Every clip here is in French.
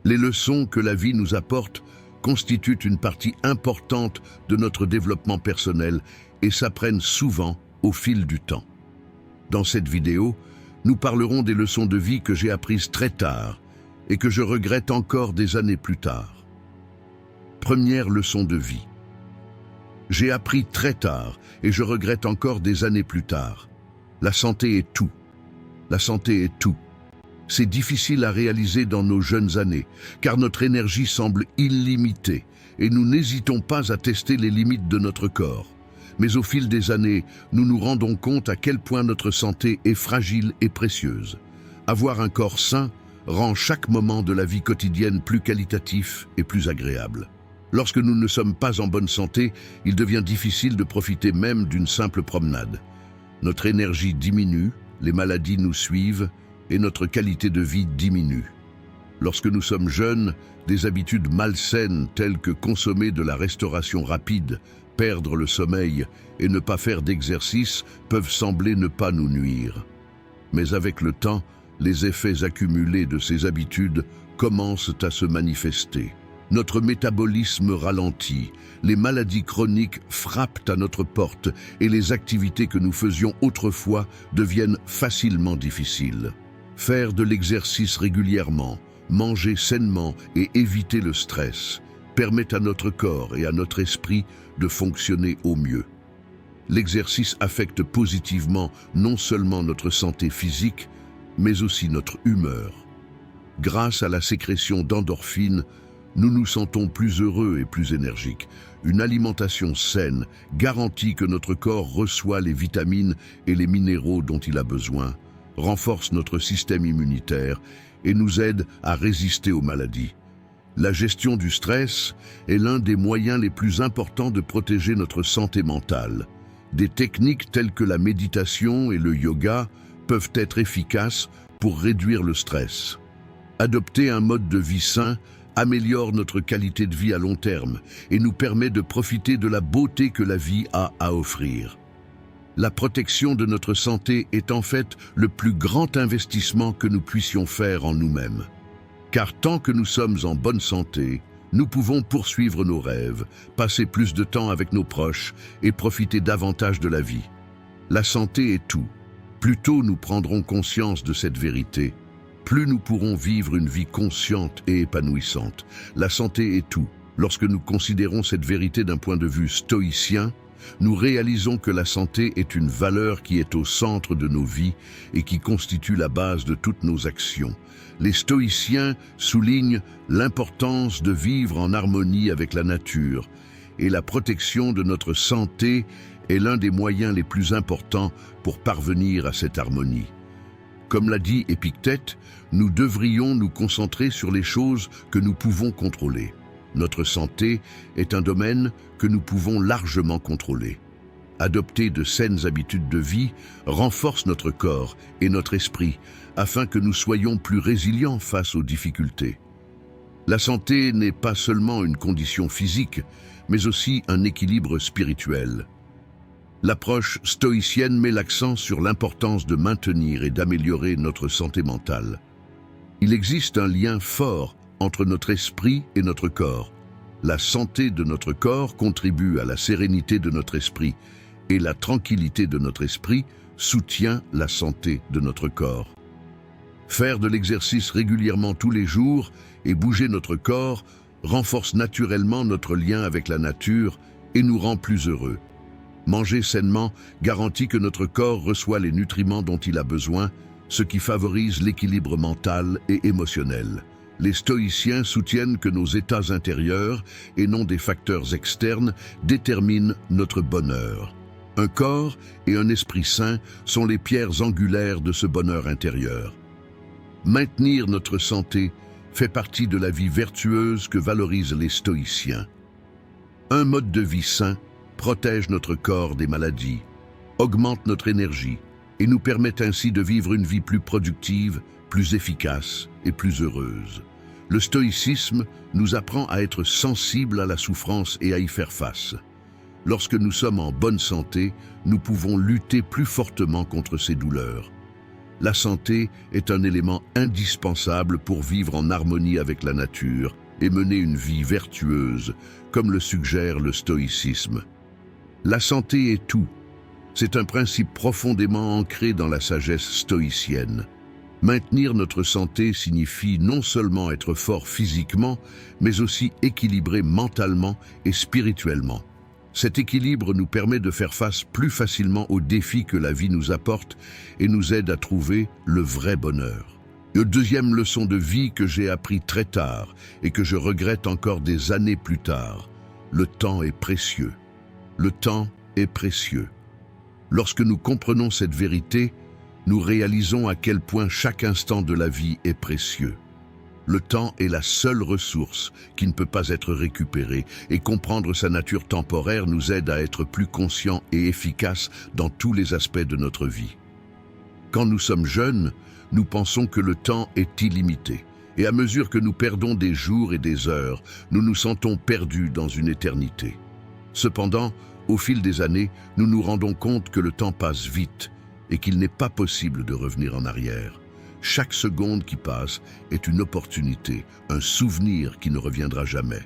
Les leçons que la vie nous apporte constituent une partie importante de notre développement personnel et s'apprennent souvent au fil du temps. Dans cette vidéo, nous parlerons des leçons de vie que j'ai apprises très tard et que je regrette encore des années plus tard. Première leçon de vie. J'ai appris très tard et je regrette encore des années plus tard. La santé est tout. La santé est tout. C'est difficile à réaliser dans nos jeunes années, car notre énergie semble illimitée et nous n'hésitons pas à tester les limites de notre corps. Mais au fil des années, nous nous rendons compte à quel point notre santé est fragile et précieuse. Avoir un corps sain rend chaque moment de la vie quotidienne plus qualitatif et plus agréable. Lorsque nous ne sommes pas en bonne santé, il devient difficile de profiter même d'une simple promenade. Notre énergie diminue, les maladies nous suivent et notre qualité de vie diminue. Lorsque nous sommes jeunes, des habitudes malsaines telles que consommer de la restauration rapide, perdre le sommeil et ne pas faire d'exercice peuvent sembler ne pas nous nuire. Mais avec le temps, les effets accumulés de ces habitudes commencent à se manifester. Notre métabolisme ralentit, les maladies chroniques frappent à notre porte et les activités que nous faisions autrefois deviennent facilement difficiles. Faire de l'exercice régulièrement, manger sainement et éviter le stress permet à notre corps et à notre esprit de fonctionner au mieux. L'exercice affecte positivement non seulement notre santé physique, mais aussi notre humeur. Grâce à la sécrétion d'endorphines, nous nous sentons plus heureux et plus énergiques. Une alimentation saine garantit que notre corps reçoit les vitamines et les minéraux dont il a besoin, renforce notre système immunitaire et nous aide à résister aux maladies. La gestion du stress est l'un des moyens les plus importants de protéger notre santé mentale. Des techniques telles que la méditation et le yoga peuvent être efficaces pour réduire le stress. Adopter un mode de vie sain améliore notre qualité de vie à long terme et nous permet de profiter de la beauté que la vie a à offrir. La protection de notre santé est en fait le plus grand investissement que nous puissions faire en nous-mêmes. Car tant que nous sommes en bonne santé, nous pouvons poursuivre nos rêves, passer plus de temps avec nos proches et profiter davantage de la vie. La santé est tout. Plus tôt nous prendrons conscience de cette vérité, plus nous pourrons vivre une vie consciente et épanouissante. La santé est tout. Lorsque nous considérons cette vérité d'un point de vue stoïcien, nous réalisons que la santé est une valeur qui est au centre de nos vies et qui constitue la base de toutes nos actions. Les stoïciens soulignent l'importance de vivre en harmonie avec la nature et la protection de notre santé est l'un des moyens les plus importants pour parvenir à cette harmonie. Comme l'a dit Épictète, nous devrions nous concentrer sur les choses que nous pouvons contrôler. Notre santé est un domaine que nous pouvons largement contrôler. Adopter de saines habitudes de vie renforce notre corps et notre esprit afin que nous soyons plus résilients face aux difficultés. La santé n'est pas seulement une condition physique, mais aussi un équilibre spirituel. L'approche stoïcienne met l'accent sur l'importance de maintenir et d'améliorer notre santé mentale. Il existe un lien fort entre notre esprit et notre corps. La santé de notre corps contribue à la sérénité de notre esprit et la tranquillité de notre esprit soutient la santé de notre corps. Faire de l'exercice régulièrement tous les jours et bouger notre corps renforce naturellement notre lien avec la nature et nous rend plus heureux. Manger sainement garantit que notre corps reçoit les nutriments dont il a besoin, ce qui favorise l'équilibre mental et émotionnel. Les stoïciens soutiennent que nos états intérieurs, et non des facteurs externes, déterminent notre bonheur. Un corps et un esprit sain sont les pierres angulaires de ce bonheur intérieur. Maintenir notre santé fait partie de la vie vertueuse que valorisent les stoïciens. Un mode de vie sain protège notre corps des maladies, augmente notre énergie et nous permet ainsi de vivre une vie plus productive, plus efficace et plus heureuse. Le stoïcisme nous apprend à être sensibles à la souffrance et à y faire face. Lorsque nous sommes en bonne santé, nous pouvons lutter plus fortement contre ces douleurs. La santé est un élément indispensable pour vivre en harmonie avec la nature et mener une vie vertueuse, comme le suggère le stoïcisme. La santé est tout. C'est un principe profondément ancré dans la sagesse stoïcienne. Maintenir notre santé signifie non seulement être fort physiquement, mais aussi équilibré mentalement et spirituellement. Cet équilibre nous permet de faire face plus facilement aux défis que la vie nous apporte et nous aide à trouver le vrai bonheur. Une deuxième leçon de vie que j'ai appris très tard et que je regrette encore des années plus tard: le temps est précieux. Le temps est précieux. Lorsque nous comprenons cette vérité, nous réalisons à quel point chaque instant de la vie est précieux. Le temps est la seule ressource qui ne peut pas être récupérée, et comprendre sa nature temporaire nous aide à être plus conscients et efficaces dans tous les aspects de notre vie. Quand nous sommes jeunes, nous pensons que le temps est illimité, et à mesure que nous perdons des jours et des heures, nous nous sentons perdus dans une éternité. Cependant, au fil des années, nous nous rendons compte que le temps passe vite et qu'il n'est pas possible de revenir en arrière. Chaque seconde qui passe est une opportunité, un souvenir qui ne reviendra jamais.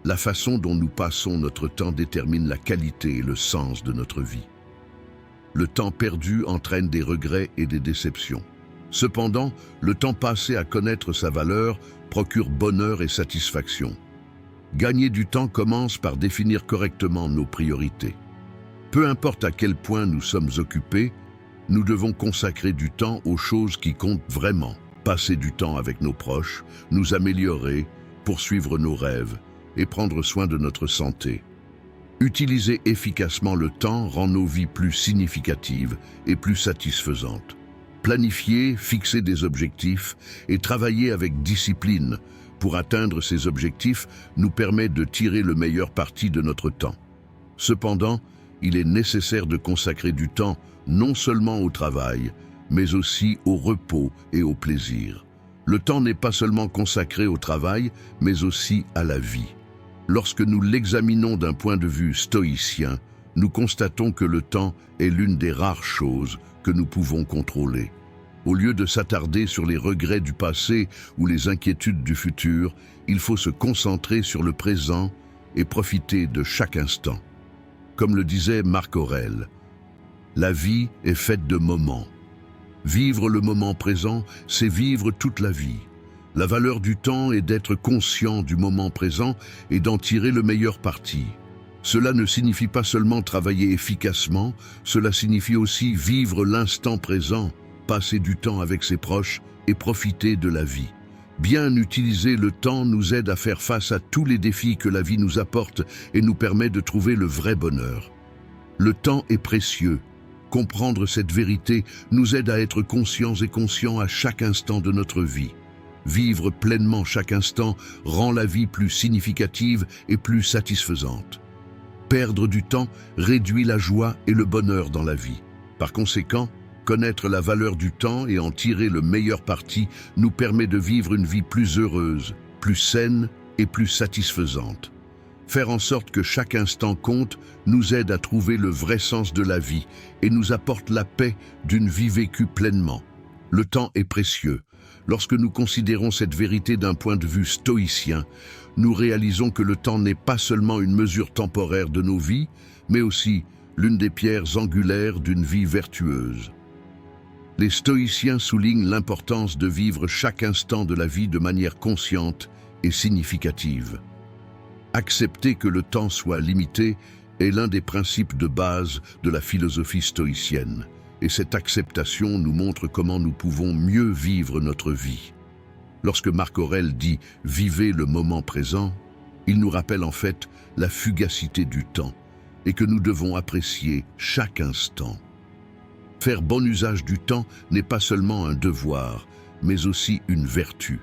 La façon dont nous passons notre temps détermine la qualité et le sens de notre vie. Le temps perdu entraîne des regrets et des déceptions. Cependant, le temps passé à connaître sa valeur procure bonheur et satisfaction. Gagner du temps commence par définir correctement nos priorités. Peu importe à quel point nous sommes occupés, nous devons consacrer du temps aux choses qui comptent vraiment. Passer du temps avec nos proches, nous améliorer, poursuivre nos rêves et prendre soin de notre santé. Utiliser efficacement le temps rend nos vies plus significatives et plus satisfaisantes. Planifier, fixer des objectifs et travailler avec discipline pour atteindre ces objectifs nous permet de tirer le meilleur parti de notre temps. Cependant, il est nécessaire de consacrer du temps non seulement au travail, mais aussi au repos et au plaisir. Le temps n'est pas seulement consacré au travail, mais aussi à la vie. Lorsque nous l'examinons d'un point de vue stoïcien, nous constatons que le temps est l'une des rares choses que nous pouvons contrôler. Au lieu de s'attarder sur les regrets du passé ou les inquiétudes du futur, il faut se concentrer sur le présent et profiter de chaque instant. Comme le disait Marc Aurèle, la vie est faite de moments. Vivre le moment présent, c'est vivre toute la vie. La valeur du temps est d'être conscient du moment présent et d'en tirer le meilleur parti. Cela ne signifie pas seulement travailler efficacement, cela signifie aussi vivre l'instant présent, passer du temps avec ses proches et profiter de la vie. Bien utiliser le temps nous aide à faire face à tous les défis que la vie nous apporte et nous permet de trouver le vrai bonheur. Le temps est précieux. Comprendre cette vérité nous aide à être conscients et conscients à chaque instant de notre vie. Vivre pleinement chaque instant rend la vie plus significative et plus satisfaisante. Perdre du temps réduit la joie et le bonheur dans la vie. Par conséquent, connaître la valeur du temps et en tirer le meilleur parti nous permet de vivre une vie plus heureuse, plus saine et plus satisfaisante. Faire en sorte que chaque instant compte nous aide à trouver le vrai sens de la vie et nous apporte la paix d'une vie vécue pleinement. Le temps est précieux. Lorsque nous considérons cette vérité d'un point de vue stoïcien, nous réalisons que le temps n'est pas seulement une mesure temporaire de nos vies, mais aussi l'une des pierres angulaires d'une vie vertueuse. Les stoïciens soulignent l'importance de vivre chaque instant de la vie de manière consciente et significative. Accepter que le temps soit limité est l'un des principes de base de la philosophie stoïcienne. Et cette acceptation nous montre comment nous pouvons mieux vivre notre vie. Lorsque Marc Aurèle dit « vivez le moment présent », il nous rappelle en fait la fugacité du temps et que nous devons apprécier chaque instant. Faire bon usage du temps n'est pas seulement un devoir, mais aussi une vertu.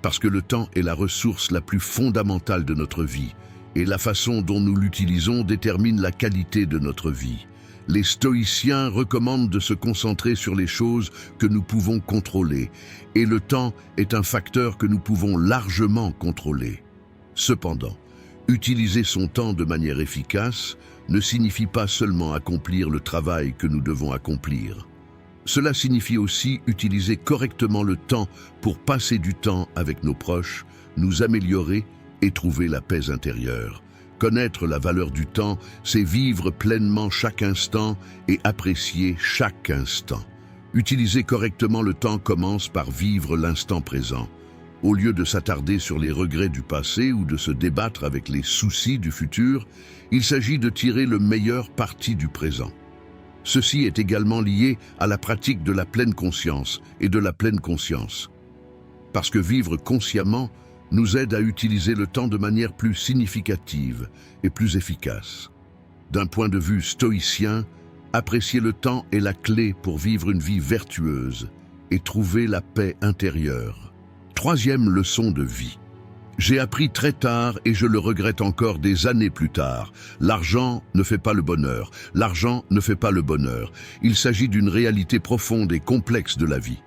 Parce que le temps est la ressource la plus fondamentale de notre vie, et la façon dont nous l'utilisons détermine la qualité de notre vie. Les stoïciens recommandent de se concentrer sur les choses que nous pouvons contrôler, et le temps est un facteur que nous pouvons largement contrôler. Cependant, utiliser son temps de manière efficace ne signifie pas seulement accomplir le travail que nous devons accomplir. Cela signifie aussi utiliser correctement le temps pour passer du temps avec nos proches, nous améliorer et trouver la paix intérieure. Connaître la valeur du temps, c'est vivre pleinement chaque instant et apprécier chaque instant. Utiliser correctement le temps commence par vivre l'instant présent. Au lieu de s'attarder sur les regrets du passé ou de se débattre avec les soucis du futur, il s'agit de tirer le meilleur parti du présent. Ceci est également lié à la pratique de la pleine conscience et de la pleine conscience. Parce que vivre consciemment nous aide à utiliser le temps de manière plus significative et plus efficace. D'un point de vue stoïcien, apprécier le temps est la clé pour vivre une vie vertueuse et trouver la paix intérieure. Troisième leçon de vie. J'ai appris très tard et je le regrette encore des années plus tard. L'argent ne fait pas le bonheur. L'argent ne fait pas le bonheur. Il s'agit d'une réalité profonde et complexe de la vie.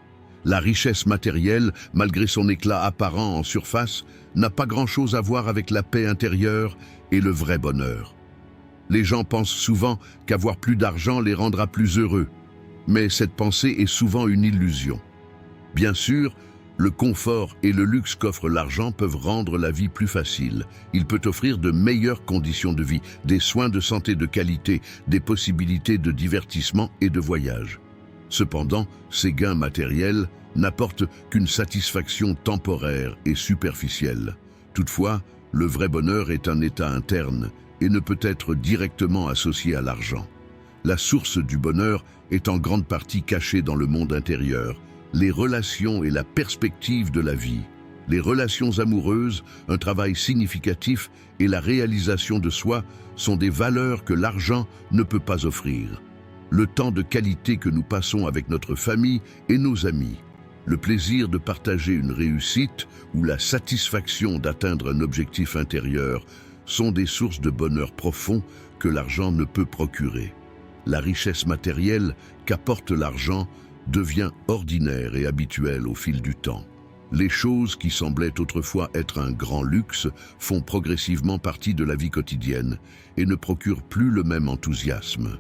La richesse matérielle, malgré son éclat apparent en surface, n'a pas grand-chose à voir avec la paix intérieure et le vrai bonheur. Les gens pensent souvent qu'avoir plus d'argent les rendra plus heureux, mais cette pensée est souvent une illusion. Bien sûr, le confort et le luxe qu'offre l'argent peuvent rendre la vie plus facile. Il peut offrir de meilleures conditions de vie, des soins de santé de qualité, des possibilités de divertissement et de voyage. Cependant, ces gains matériels n'apportent qu'une satisfaction temporaire et superficielle. Toutefois, le vrai bonheur est un état interne et ne peut être directement associé à l'argent. La source du bonheur est en grande partie cachée dans le monde intérieur, les relations et la perspective de la vie. Les relations amoureuses, un travail significatif et la réalisation de soi sont des valeurs que l'argent ne peut pas offrir. Le temps de qualité que nous passons avec notre famille et nos amis, le plaisir de partager une réussite ou la satisfaction d'atteindre un objectif intérieur sont des sources de bonheur profond que l'argent ne peut procurer. La richesse matérielle qu'apporte l'argent devient ordinaire et habituelle au fil du temps. Les choses qui semblaient autrefois être un grand luxe font progressivement partie de la vie quotidienne et ne procurent plus le même enthousiasme.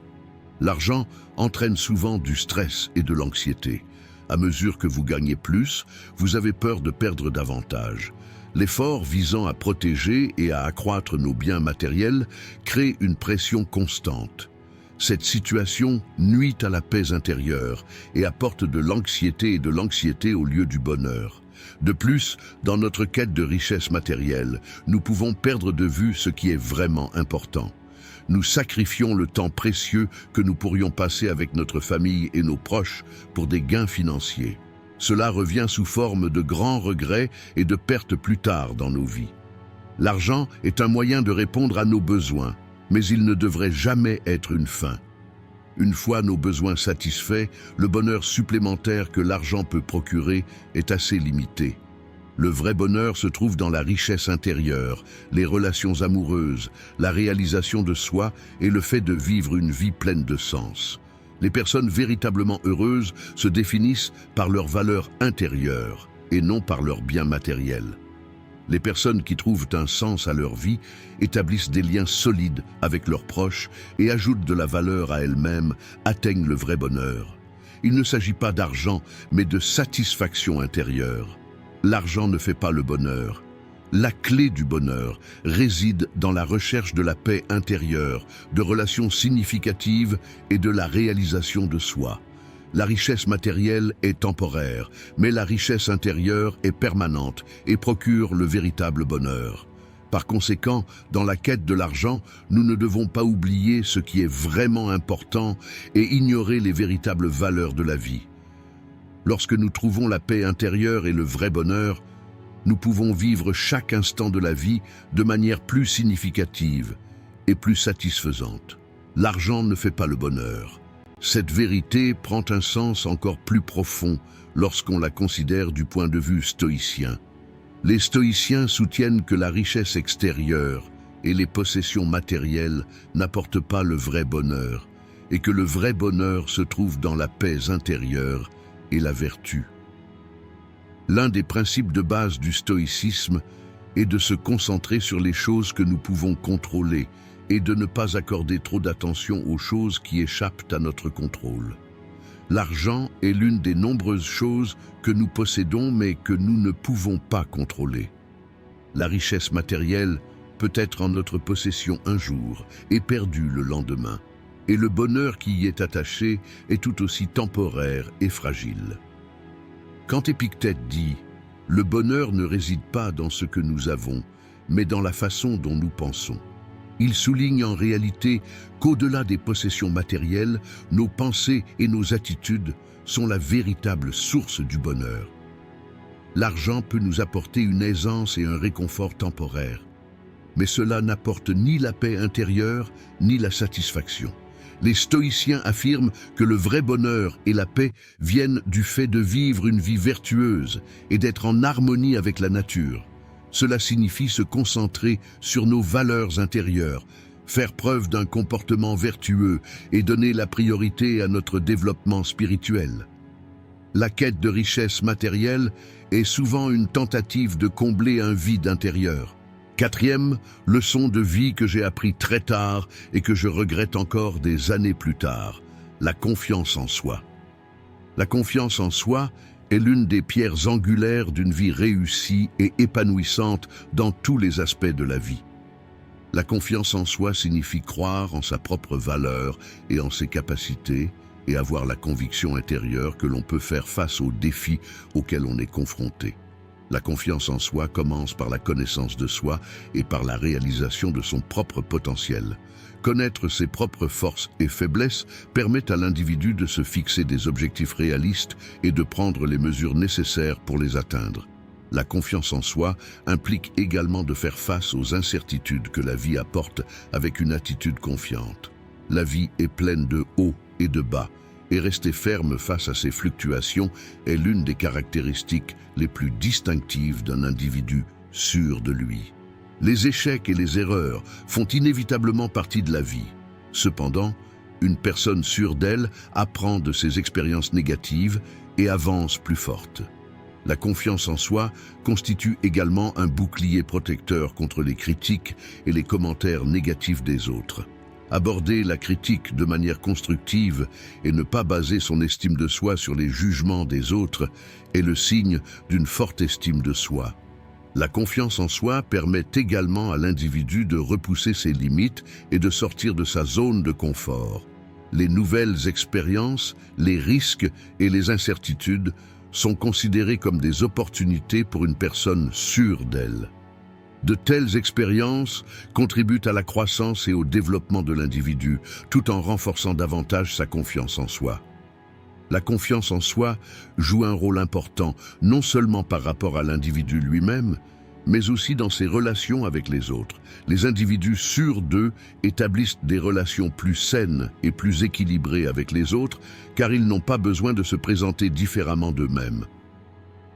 L'argent entraîne souvent du stress et de l'anxiété. À mesure que vous gagnez plus, vous avez peur de perdre davantage. L'effort visant à protéger et à accroître nos biens matériels crée une pression constante. Cette situation nuit à la paix intérieure et apporte de l'anxiété au lieu du bonheur. De plus, dans notre quête de richesse matérielle, nous pouvons perdre de vue ce qui est vraiment important. Nous sacrifions le temps précieux que nous pourrions passer avec notre famille et nos proches pour des gains financiers. Cela revient sous forme de grands regrets et de pertes plus tard dans nos vies. L'argent est un moyen de répondre à nos besoins, mais il ne devrait jamais être une fin. Une fois nos besoins satisfaits, le bonheur supplémentaire que l'argent peut procurer est assez limité. Le vrai bonheur se trouve dans la richesse intérieure, les relations amoureuses, la réalisation de soi et le fait de vivre une vie pleine de sens. Les personnes véritablement heureuses se définissent par leurs valeurs intérieures et non par leurs biens matériels. Les personnes qui trouvent un sens à leur vie établissent des liens solides avec leurs proches et ajoutent de la valeur à elles-mêmes, atteignent le vrai bonheur. Il ne s'agit pas d'argent, mais de satisfaction intérieure. L'argent ne fait pas le bonheur. La clé du bonheur réside dans la recherche de la paix intérieure, de relations significatives et de la réalisation de soi. La richesse matérielle est temporaire, mais la richesse intérieure est permanente et procure le véritable bonheur. Par conséquent, dans la quête de l'argent, nous ne devons pas oublier ce qui est vraiment important et ignorer les véritables valeurs de la vie. Lorsque nous trouvons la paix intérieure et le vrai bonheur, nous pouvons vivre chaque instant de la vie de manière plus significative et plus satisfaisante. L'argent ne fait pas le bonheur. Cette vérité prend un sens encore plus profond lorsqu'on la considère du point de vue stoïcien. Les stoïciens soutiennent que la richesse extérieure et les possessions matérielles n'apportent pas le vrai bonheur et que le vrai bonheur se trouve dans la paix intérieure et la vertu. L'un des principes de base du stoïcisme est de se concentrer sur les choses que nous pouvons contrôler et de ne pas accorder trop d'attention aux choses qui échappent à notre contrôle. L'argent est l'une des nombreuses choses que nous possédons mais que nous ne pouvons pas contrôler. La richesse matérielle peut être en notre possession un jour et perdue le lendemain. Et le bonheur qui y est attaché est tout aussi temporaire et fragile. Quand Épictète dit « Le bonheur ne réside pas dans ce que nous avons, mais dans la façon dont nous pensons », il souligne en réalité qu'au-delà des possessions matérielles, nos pensées et nos attitudes sont la véritable source du bonheur. L'argent peut nous apporter une aisance et un réconfort temporaire, mais cela n'apporte ni la paix intérieure ni la satisfaction. Les stoïciens affirment que le vrai bonheur et la paix viennent du fait de vivre une vie vertueuse et d'être en harmonie avec la nature. Cela signifie se concentrer sur nos valeurs intérieures, faire preuve d'un comportement vertueux et donner la priorité à notre développement spirituel. La quête de richesse matérielle est souvent une tentative de combler un vide intérieur. Quatrième leçon de vie que j'ai appris très tard et que je regrette encore des années plus tard, la confiance en soi. La confiance en soi est l'une des pierres angulaires d'une vie réussie et épanouissante dans tous les aspects de la vie. La confiance en soi signifie croire en sa propre valeur et en ses capacités et avoir la conviction intérieure que l'on peut faire face aux défis auxquels on est confronté. La confiance en soi commence par la connaissance de soi et par la réalisation de son propre potentiel. Connaître ses propres forces et faiblesses permet à l'individu de se fixer des objectifs réalistes et de prendre les mesures nécessaires pour les atteindre. La confiance en soi implique également de faire face aux incertitudes que la vie apporte avec une attitude confiante. La vie est pleine de hauts et de bas, et rester ferme face à ces fluctuations est l'une des caractéristiques les plus distinctives d'un individu sûr de lui. Les échecs et les erreurs font inévitablement partie de la vie. Cependant, une personne sûre d'elle apprend de ses expériences négatives et avance plus forte. La confiance en soi constitue également un bouclier protecteur contre les critiques et les commentaires négatifs des autres. Aborder la critique de manière constructive et ne pas baser son estime de soi sur les jugements des autres est le signe d'une forte estime de soi. La confiance en soi permet également à l'individu de repousser ses limites et de sortir de sa zone de confort. Les nouvelles expériences, les risques et les incertitudes sont considérés comme des opportunités pour une personne sûre d'elle. De telles expériences contribuent à la croissance et au développement de l'individu, tout en renforçant davantage sa confiance en soi. La confiance en soi joue un rôle important, non seulement par rapport à l'individu lui-même, mais aussi dans ses relations avec les autres. Les individus sûrs d'eux établissent des relations plus saines et plus équilibrées avec les autres, car ils n'ont pas besoin de se présenter différemment d'eux-mêmes.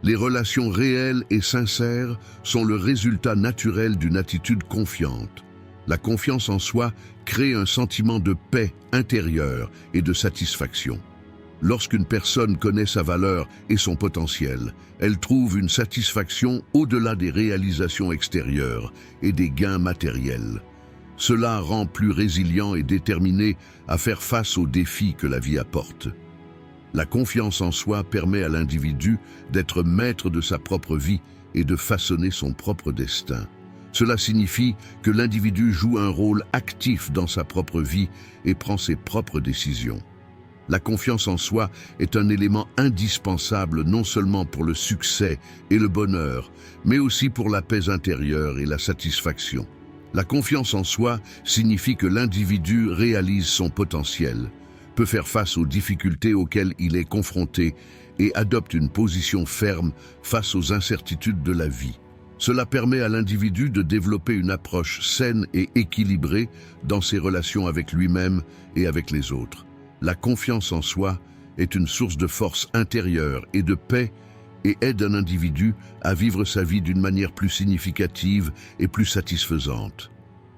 Les relations réelles et sincères sont le résultat naturel d'une attitude confiante. La confiance en soi crée un sentiment de paix intérieure et de satisfaction. Lorsqu'une personne connaît sa valeur et son potentiel, elle trouve une satisfaction au-delà des réalisations extérieures et des gains matériels. Cela rend plus résilient et déterminé à faire face aux défis que la vie apporte. La confiance en soi permet à l'individu d'être maître de sa propre vie et de façonner son propre destin. Cela signifie que l'individu joue un rôle actif dans sa propre vie et prend ses propres décisions. La confiance en soi est un élément indispensable non seulement pour le succès et le bonheur, mais aussi pour la paix intérieure et la satisfaction. La confiance en soi signifie que l'individu réalise son potentiel, peut faire face aux difficultés auxquelles il est confronté et adopte une position ferme face aux incertitudes de la vie. Cela permet à l'individu de développer une approche saine et équilibrée dans ses relations avec lui-même et avec les autres. La confiance en soi est une source de force intérieure et de paix et aide un individu à vivre sa vie d'une manière plus significative et plus satisfaisante.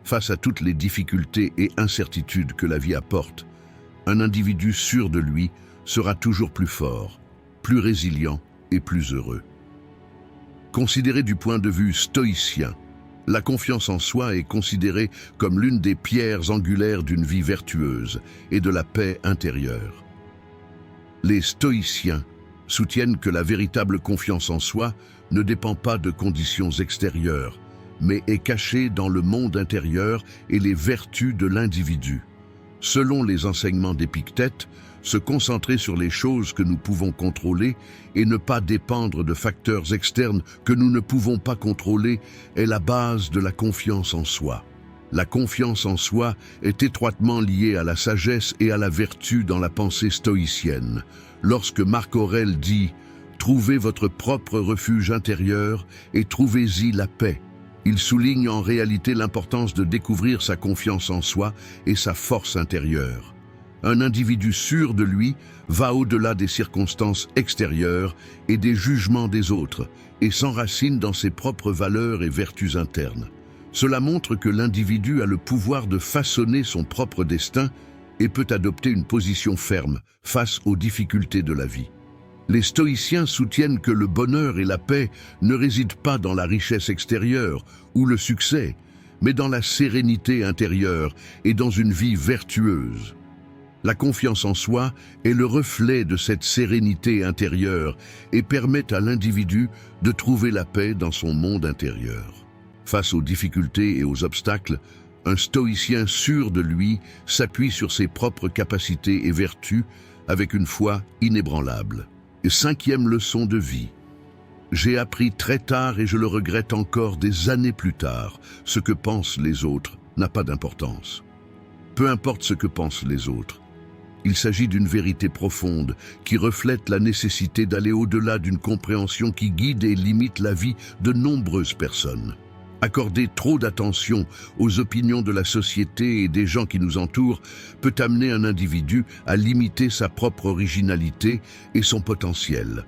Face à toutes les difficultés et incertitudes que la vie apporte, un individu sûr de lui sera toujours plus fort, plus résilient et plus heureux. Considéré du point de vue stoïcien, la confiance en soi est considérée comme l'une des pierres angulaires d'une vie vertueuse et de la paix intérieure. Les stoïciens soutiennent que la véritable confiance en soi ne dépend pas de conditions extérieures, mais est cachée dans le monde intérieur et les vertus de l'individu. Selon les enseignements d'Épictète, se concentrer sur les choses que nous pouvons contrôler et ne pas dépendre de facteurs externes que nous ne pouvons pas contrôler est la base de la confiance en soi. La confiance en soi est étroitement liée à la sagesse et à la vertu dans la pensée stoïcienne. Lorsque Marc Aurèle dit « Trouvez votre propre refuge intérieur et trouvez-y la paix », il souligne en réalité l'importance de découvrir sa confiance en soi et sa force intérieure. Un individu sûr de lui va au-delà des circonstances extérieures et des jugements des autres et s'enracine dans ses propres valeurs et vertus internes. Cela montre que l'individu a le pouvoir de façonner son propre destin et peut adopter une position ferme face aux difficultés de la vie. Les stoïciens soutiennent que le bonheur et la paix ne résident pas dans la richesse extérieure ou le succès, mais dans la sérénité intérieure et dans une vie vertueuse. La confiance en soi est le reflet de cette sérénité intérieure et permet à l'individu de trouver la paix dans son monde intérieur. Face aux difficultés et aux obstacles, un stoïcien sûr de lui s'appuie sur ses propres capacités et vertus avec une foi inébranlable. Et 5e leçon de vie. J'ai appris très tard et je le regrette encore des années plus tard. Ce que pensent les autres n'a pas d'importance. Peu importe ce que pensent les autres. Il s'agit d'une vérité profonde qui reflète la nécessité d'aller au-delà d'une compréhension qui guide et limite la vie de nombreuses personnes. Accorder trop d'attention aux opinions de la société et des gens qui nous entourent peut amener un individu à limiter sa propre originalité et son potentiel.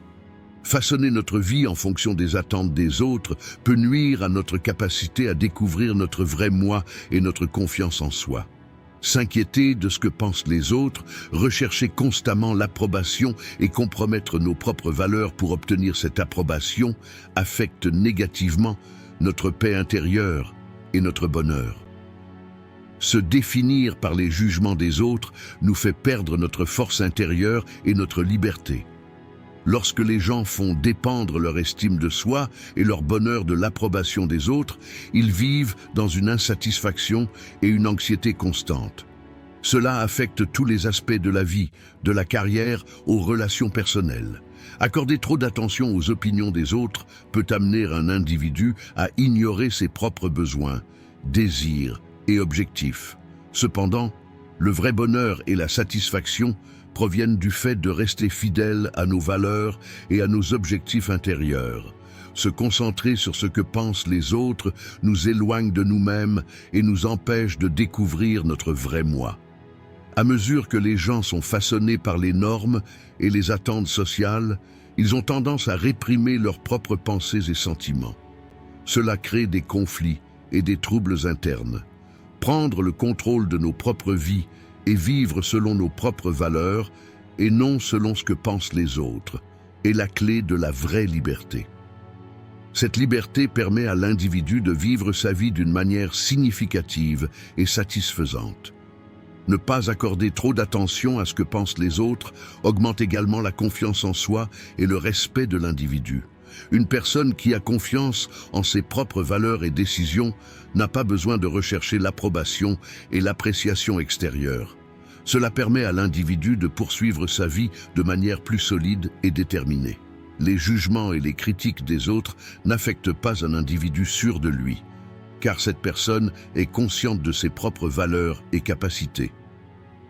Façonner notre vie en fonction des attentes des autres peut nuire à notre capacité à découvrir notre vrai moi et notre confiance en soi. S'inquiéter de ce que pensent les autres, rechercher constamment l'approbation et compromettre nos propres valeurs pour obtenir cette approbation affecte négativement notre paix intérieure et notre bonheur. Se définir par les jugements des autres nous fait perdre notre force intérieure et notre liberté. Lorsque les gens font dépendre leur estime de soi et leur bonheur de l'approbation des autres, ils vivent dans une insatisfaction et une anxiété constante. Cela affecte tous les aspects de la vie, de la carrière aux relations personnelles. Accorder trop d'attention aux opinions des autres peut amener un individu à ignorer ses propres besoins, désirs et objectifs. Cependant, le vrai bonheur et la satisfaction proviennent du fait de rester fidèles à nos valeurs et à nos objectifs intérieurs. Se concentrer sur ce que pensent les autres nous éloigne de nous-mêmes et nous empêche de découvrir notre vrai moi. À mesure que les gens sont façonnés par les normes et les attentes sociales, ils ont tendance à réprimer leurs propres pensées et sentiments. Cela crée des conflits et des troubles internes. Prendre le contrôle de nos propres vies et vivre selon nos propres valeurs et non selon ce que pensent les autres est la clé de la vraie liberté. Cette liberté permet à l'individu de vivre sa vie d'une manière significative et satisfaisante. Ne pas accorder trop d'attention à ce que pensent les autres augmente également la confiance en soi et le respect de l'individu. Une personne qui a confiance en ses propres valeurs et décisions n'a pas besoin de rechercher l'approbation et l'appréciation extérieure. Cela permet à l'individu de poursuivre sa vie de manière plus solide et déterminée. Les jugements et les critiques des autres n'affectent pas un individu sûr de lui, car cette personne est consciente de ses propres valeurs et capacités.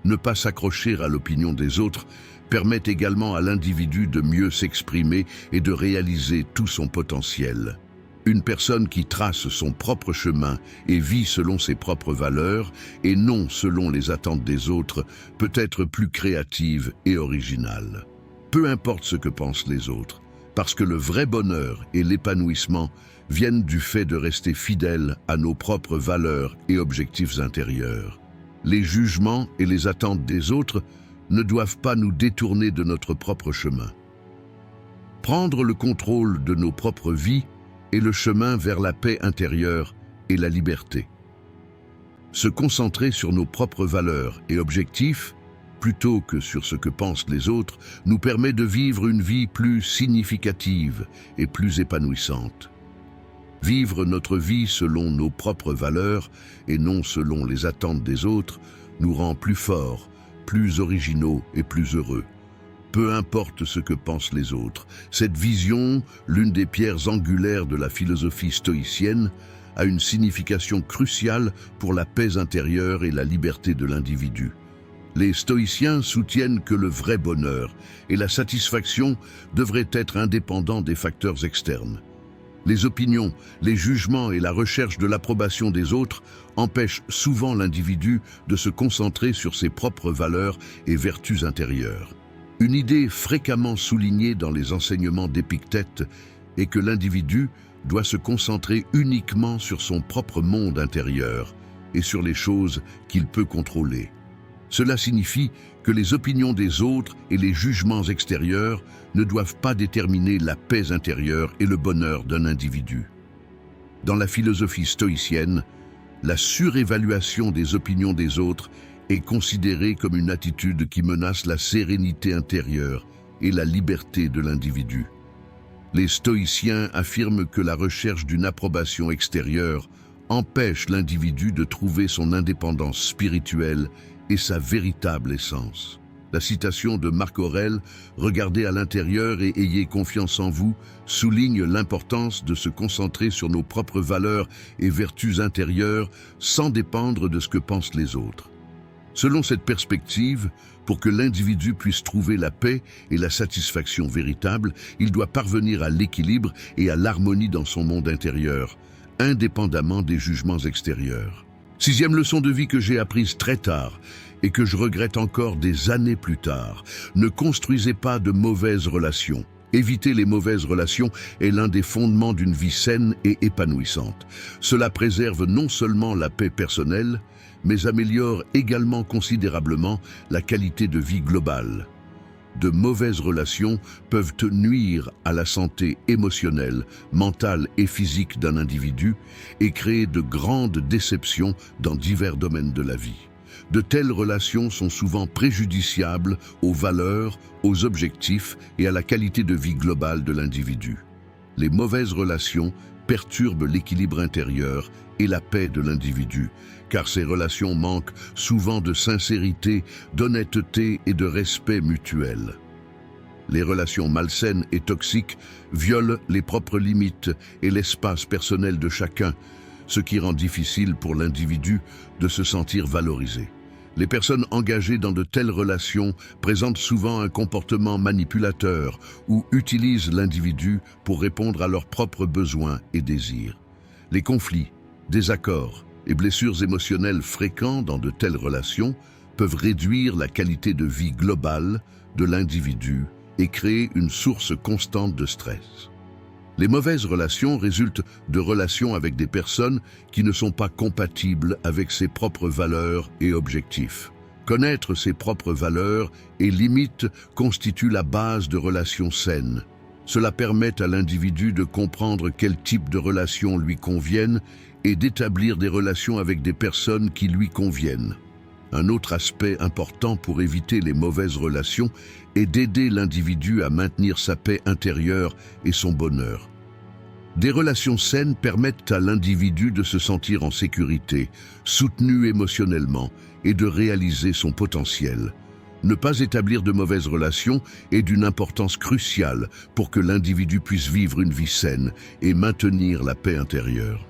Ne pas s'accrocher à l'opinion des autres permet également à l'individu de mieux s'exprimer et de réaliser tout son potentiel. Une personne qui trace son propre chemin et vit selon ses propres valeurs et non selon les attentes des autres peut être plus créative et originale. Peu importe ce que pensent les autres, parce que le vrai bonheur et l'épanouissement viennent du fait de rester fidèles à nos propres valeurs et objectifs intérieurs. Les jugements et les attentes des autres ne doivent pas nous détourner de notre propre chemin. Prendre le contrôle de nos propres vies est le chemin vers la paix intérieure et la liberté. Se concentrer sur nos propres valeurs et objectifs plutôt que sur ce que pensent les autres nous permet de vivre une vie plus significative et plus épanouissante. Vivre notre vie selon nos propres valeurs et non selon les attentes des autres nous rend plus forts, plus originaux et plus heureux. Peu importe ce que pensent les autres, cette vision, l'une des pierres angulaires de la philosophie stoïcienne, a une signification cruciale pour la paix intérieure et la liberté de l'individu. Les stoïciens soutiennent que le vrai bonheur et la satisfaction devraient être indépendants des facteurs externes. Les opinions, les jugements et la recherche de l'approbation des autres empêchent souvent l'individu de se concentrer sur ses propres valeurs et vertus intérieures. Une idée fréquemment soulignée dans les enseignements d'Épictète est que l'individu doit se concentrer uniquement sur son propre monde intérieur et sur les choses qu'il peut contrôler. Cela signifie que les opinions des autres et les jugements extérieurs ne doivent pas déterminer la paix intérieure et le bonheur d'un individu. Dans la philosophie stoïcienne, la surévaluation des opinions des autres est considérée comme une attitude qui menace la sérénité intérieure et la liberté de l'individu. Les stoïciens affirment que la recherche d'une approbation extérieure empêche l'individu de trouver son indépendance spirituelle et sa véritable essence. La citation de Marc Aurèle, « Regardez à l'intérieur et ayez confiance en vous », souligne l'importance de se concentrer sur nos propres valeurs et vertus intérieures sans dépendre de ce que pensent les autres. Selon cette perspective, pour que l'individu puisse trouver la paix et la satisfaction véritable, il doit parvenir à l'équilibre et à l'harmonie dans son monde intérieur, indépendamment des jugements extérieurs. Sixième leçon de vie que j'ai apprise très tard et que je regrette encore des années plus tard. Ne construisez pas de mauvaises relations. Éviter les mauvaises relations est l'un des fondements d'une vie saine et épanouissante. Cela préserve non seulement la paix personnelle, mais améliore également considérablement la qualité de vie globale. De mauvaises relations peuvent nuire à la santé émotionnelle, mentale et physique d'un individu et créer de grandes déceptions dans divers domaines de la vie. De telles relations sont souvent préjudiciables aux valeurs, aux objectifs et à la qualité de vie globale de l'individu. Les mauvaises relations perturbent l'équilibre intérieur et la paix de l'individu, car ces relations manquent souvent de sincérité, d'honnêteté et de respect mutuel. Les relations malsaines et toxiques violent les propres limites et l'espace personnel de chacun, ce qui rend difficile pour l'individu de se sentir valorisé. Les personnes engagées dans de telles relations présentent souvent un comportement manipulateur ou utilisent l'individu pour répondre à leurs propres besoins et désirs. Les conflits, désaccords et blessures émotionnelles fréquents dans de telles relations peuvent réduire la qualité de vie globale de l'individu et créer une source constante de stress. Les mauvaises relations résultent de relations avec des personnes qui ne sont pas compatibles avec ses propres valeurs et objectifs. Connaître ses propres valeurs et limites constitue la base de relations saines. Cela permet à l'individu de comprendre quel type de relations lui conviennent et d'établir des relations avec des personnes qui lui conviennent. Un autre aspect important pour éviter les mauvaises relations est d'aider l'individu à maintenir sa paix intérieure et son bonheur. Des relations saines permettent à l'individu de se sentir en sécurité, soutenu émotionnellement et de réaliser son potentiel. Ne pas établir de mauvaises relations est d'une importance cruciale pour que l'individu puisse vivre une vie saine et maintenir la paix intérieure.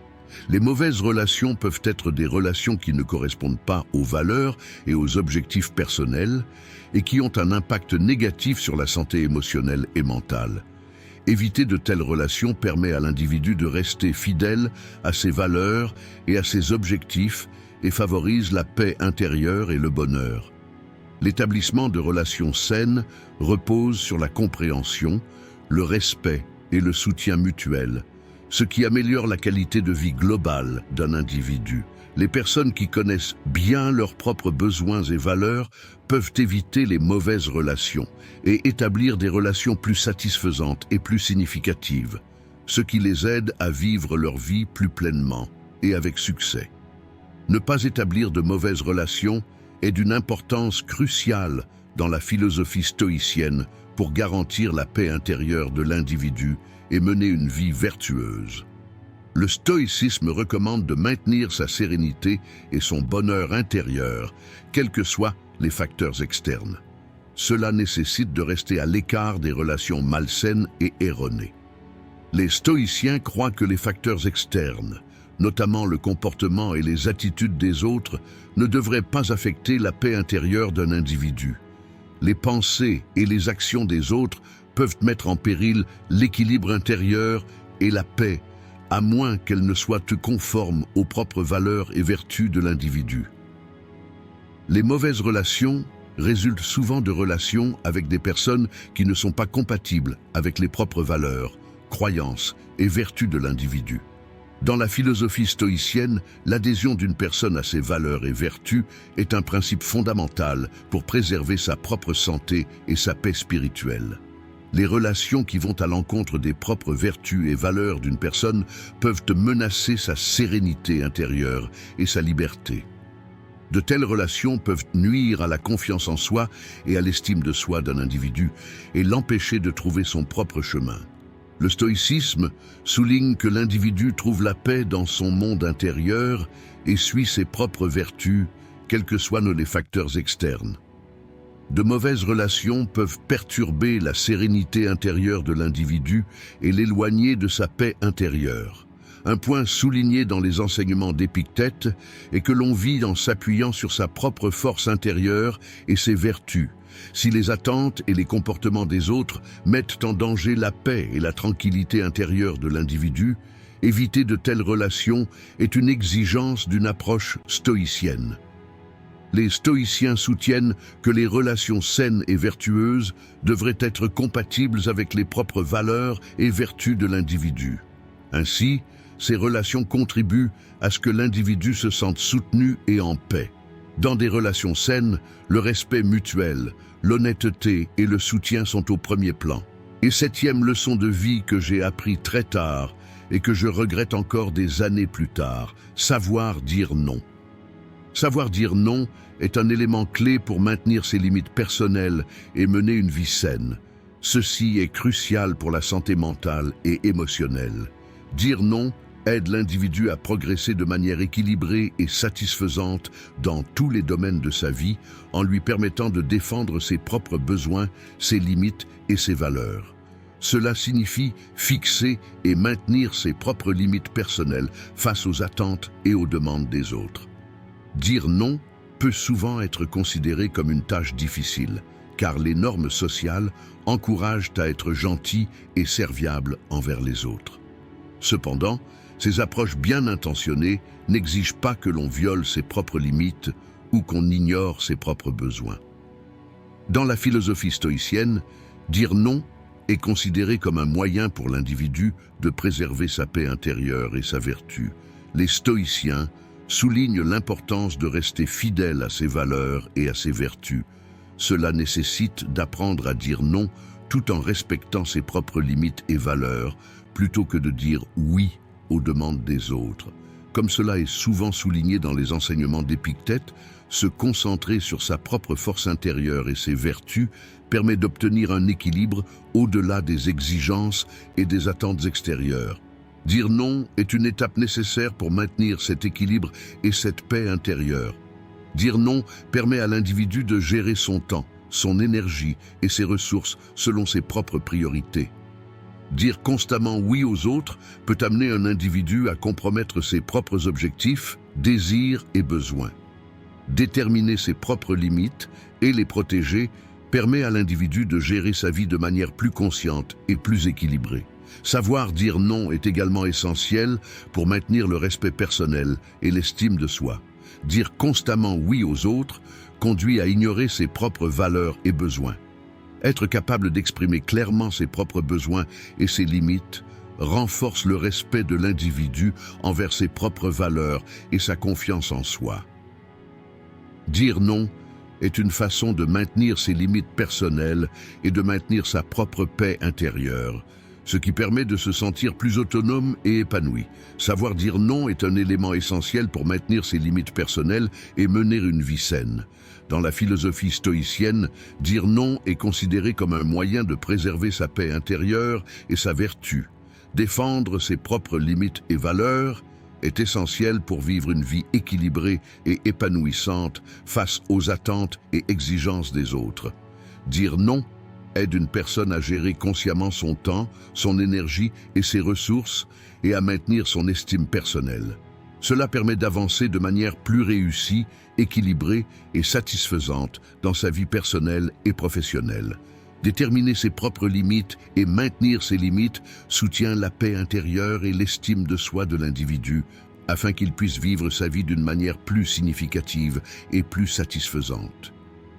Les mauvaises relations peuvent être des relations qui ne correspondent pas aux valeurs et aux objectifs personnels et qui ont un impact négatif sur la santé émotionnelle et mentale. Éviter de telles relations permet à l'individu de rester fidèle à ses valeurs et à ses objectifs et favorise la paix intérieure et le bonheur. L'établissement de relations saines repose sur la compréhension, le respect et le soutien mutuel, ce qui améliore la qualité de vie globale d'un individu. Les personnes qui connaissent bien leurs propres besoins et valeurs peuvent éviter les mauvaises relations et établir des relations plus satisfaisantes et plus significatives, ce qui les aide à vivre leur vie plus pleinement et avec succès. Ne pas établir de mauvaises relations est d'une importance cruciale dans la philosophie stoïcienne pour garantir la paix intérieure de l'individu et mener une vie vertueuse. Le stoïcisme recommande de maintenir sa sérénité et son bonheur intérieur, quels que soient les facteurs externes. Cela nécessite de rester à l'écart des relations malsaines et erronées. Les stoïciens croient que les facteurs externes, notamment le comportement et les attitudes des autres, ne devraient pas affecter la paix intérieure d'un individu. Les pensées et les actions des autres peuvent mettre en péril l'équilibre intérieur et la paix, à moins qu'elles ne soient conformes aux propres valeurs et vertus de l'individu. Les mauvaises relations résultent souvent de relations avec des personnes qui ne sont pas compatibles avec les propres valeurs, croyances et vertus de l'individu. Dans la philosophie stoïcienne, l'adhésion d'une personne à ses valeurs et vertus est un principe fondamental pour préserver sa propre santé et sa paix spirituelle. Les relations qui vont à l'encontre des propres vertus et valeurs d'une personne peuvent menacer sa sérénité intérieure et sa liberté. De telles relations peuvent nuire à la confiance en soi et à l'estime de soi d'un individu et l'empêcher de trouver son propre chemin. Le stoïcisme souligne que l'individu trouve la paix dans son monde intérieur et suit ses propres vertus, quels que soient les facteurs externes. De mauvaises relations peuvent perturber la sérénité intérieure de l'individu et l'éloigner de sa paix intérieure. Un point souligné dans les enseignements d'Épictète est que l'on vit en s'appuyant sur sa propre force intérieure et ses vertus. Si les attentes et les comportements des autres mettent en danger la paix et la tranquillité intérieure de l'individu, éviter de telles relations est une exigence d'une approche stoïcienne. Les stoïciens soutiennent que les relations saines et vertueuses devraient être compatibles avec les propres valeurs et vertus de l'individu. Ainsi, ces relations contribuent à ce que l'individu se sente soutenu et en paix. Dans des relations saines, le respect mutuel, l'honnêteté et le soutien sont au premier plan. Et septième leçon de vie que j'ai appris très tard et que je regrette encore des années plus tard, savoir dire non. Savoir dire non est un élément clé pour maintenir ses limites personnelles et mener une vie saine. Ceci est crucial pour la santé mentale et émotionnelle. Dire non aide l'individu à progresser de manière équilibrée et satisfaisante dans tous les domaines de sa vie, en lui permettant de défendre ses propres besoins, ses limites et ses valeurs. Cela signifie fixer et maintenir ses propres limites personnelles face aux attentes et aux demandes des autres. Dire non peut souvent être considéré comme une tâche difficile, car les normes sociales encouragent à être gentil et serviable envers les autres. Cependant, ces approches bien intentionnées n'exigent pas que l'on viole ses propres limites ou qu'on ignore ses propres besoins. Dans la philosophie stoïcienne, dire non est considéré comme un moyen pour l'individu de préserver sa paix intérieure et sa vertu. Les stoïciens soulignent l'importance de rester fidèle à ses valeurs et à ses vertus. Cela nécessite d'apprendre à dire non tout en respectant ses propres limites et valeurs, plutôt que de dire oui aux demandes des autres. Comme cela est souvent souligné dans les enseignements d'Épictète, se concentrer sur sa propre force intérieure et ses vertus permet d'obtenir un équilibre au-delà des exigences et des attentes extérieures. Dire non est une étape nécessaire pour maintenir cet équilibre et cette paix intérieure. Dire non permet à l'individu de gérer son temps, son énergie et ses ressources selon ses propres priorités. Dire constamment oui aux autres peut amener un individu à compromettre ses propres objectifs, désirs et besoins. Déterminer ses propres limites et les protéger permet à l'individu de gérer sa vie de manière plus consciente et plus équilibrée. Savoir dire non est également essentiel pour maintenir le respect personnel et l'estime de soi. Dire constamment oui aux autres conduit à ignorer ses propres valeurs et besoins. Être capable d'exprimer clairement ses propres besoins et ses limites renforce le respect de l'individu envers ses propres valeurs et sa confiance en soi. Dire non est une façon de maintenir ses limites personnelles et de maintenir sa propre paix intérieure. ce qui permet de se sentir plus autonome et épanoui. Savoir dire non est un élément essentiel pour maintenir ses limites personnelles et mener une vie saine. Dans la philosophie stoïcienne, dire non est considéré comme un moyen de préserver sa paix intérieure et sa vertu. Défendre ses propres limites et valeurs est essentiel pour vivre une vie équilibrée et épanouissante face aux attentes et exigences des autres. Dire non aide une personne à gérer consciemment son temps, son énergie et ses ressources et à maintenir son estime personnelle. Cela permet d'avancer de manière plus réussie, équilibrée et satisfaisante dans sa vie personnelle et professionnelle. Déterminer ses propres limites et maintenir ses limites soutient la paix intérieure et l'estime de soi de l'individu, afin qu'il puisse vivre sa vie d'une manière plus significative et plus satisfaisante.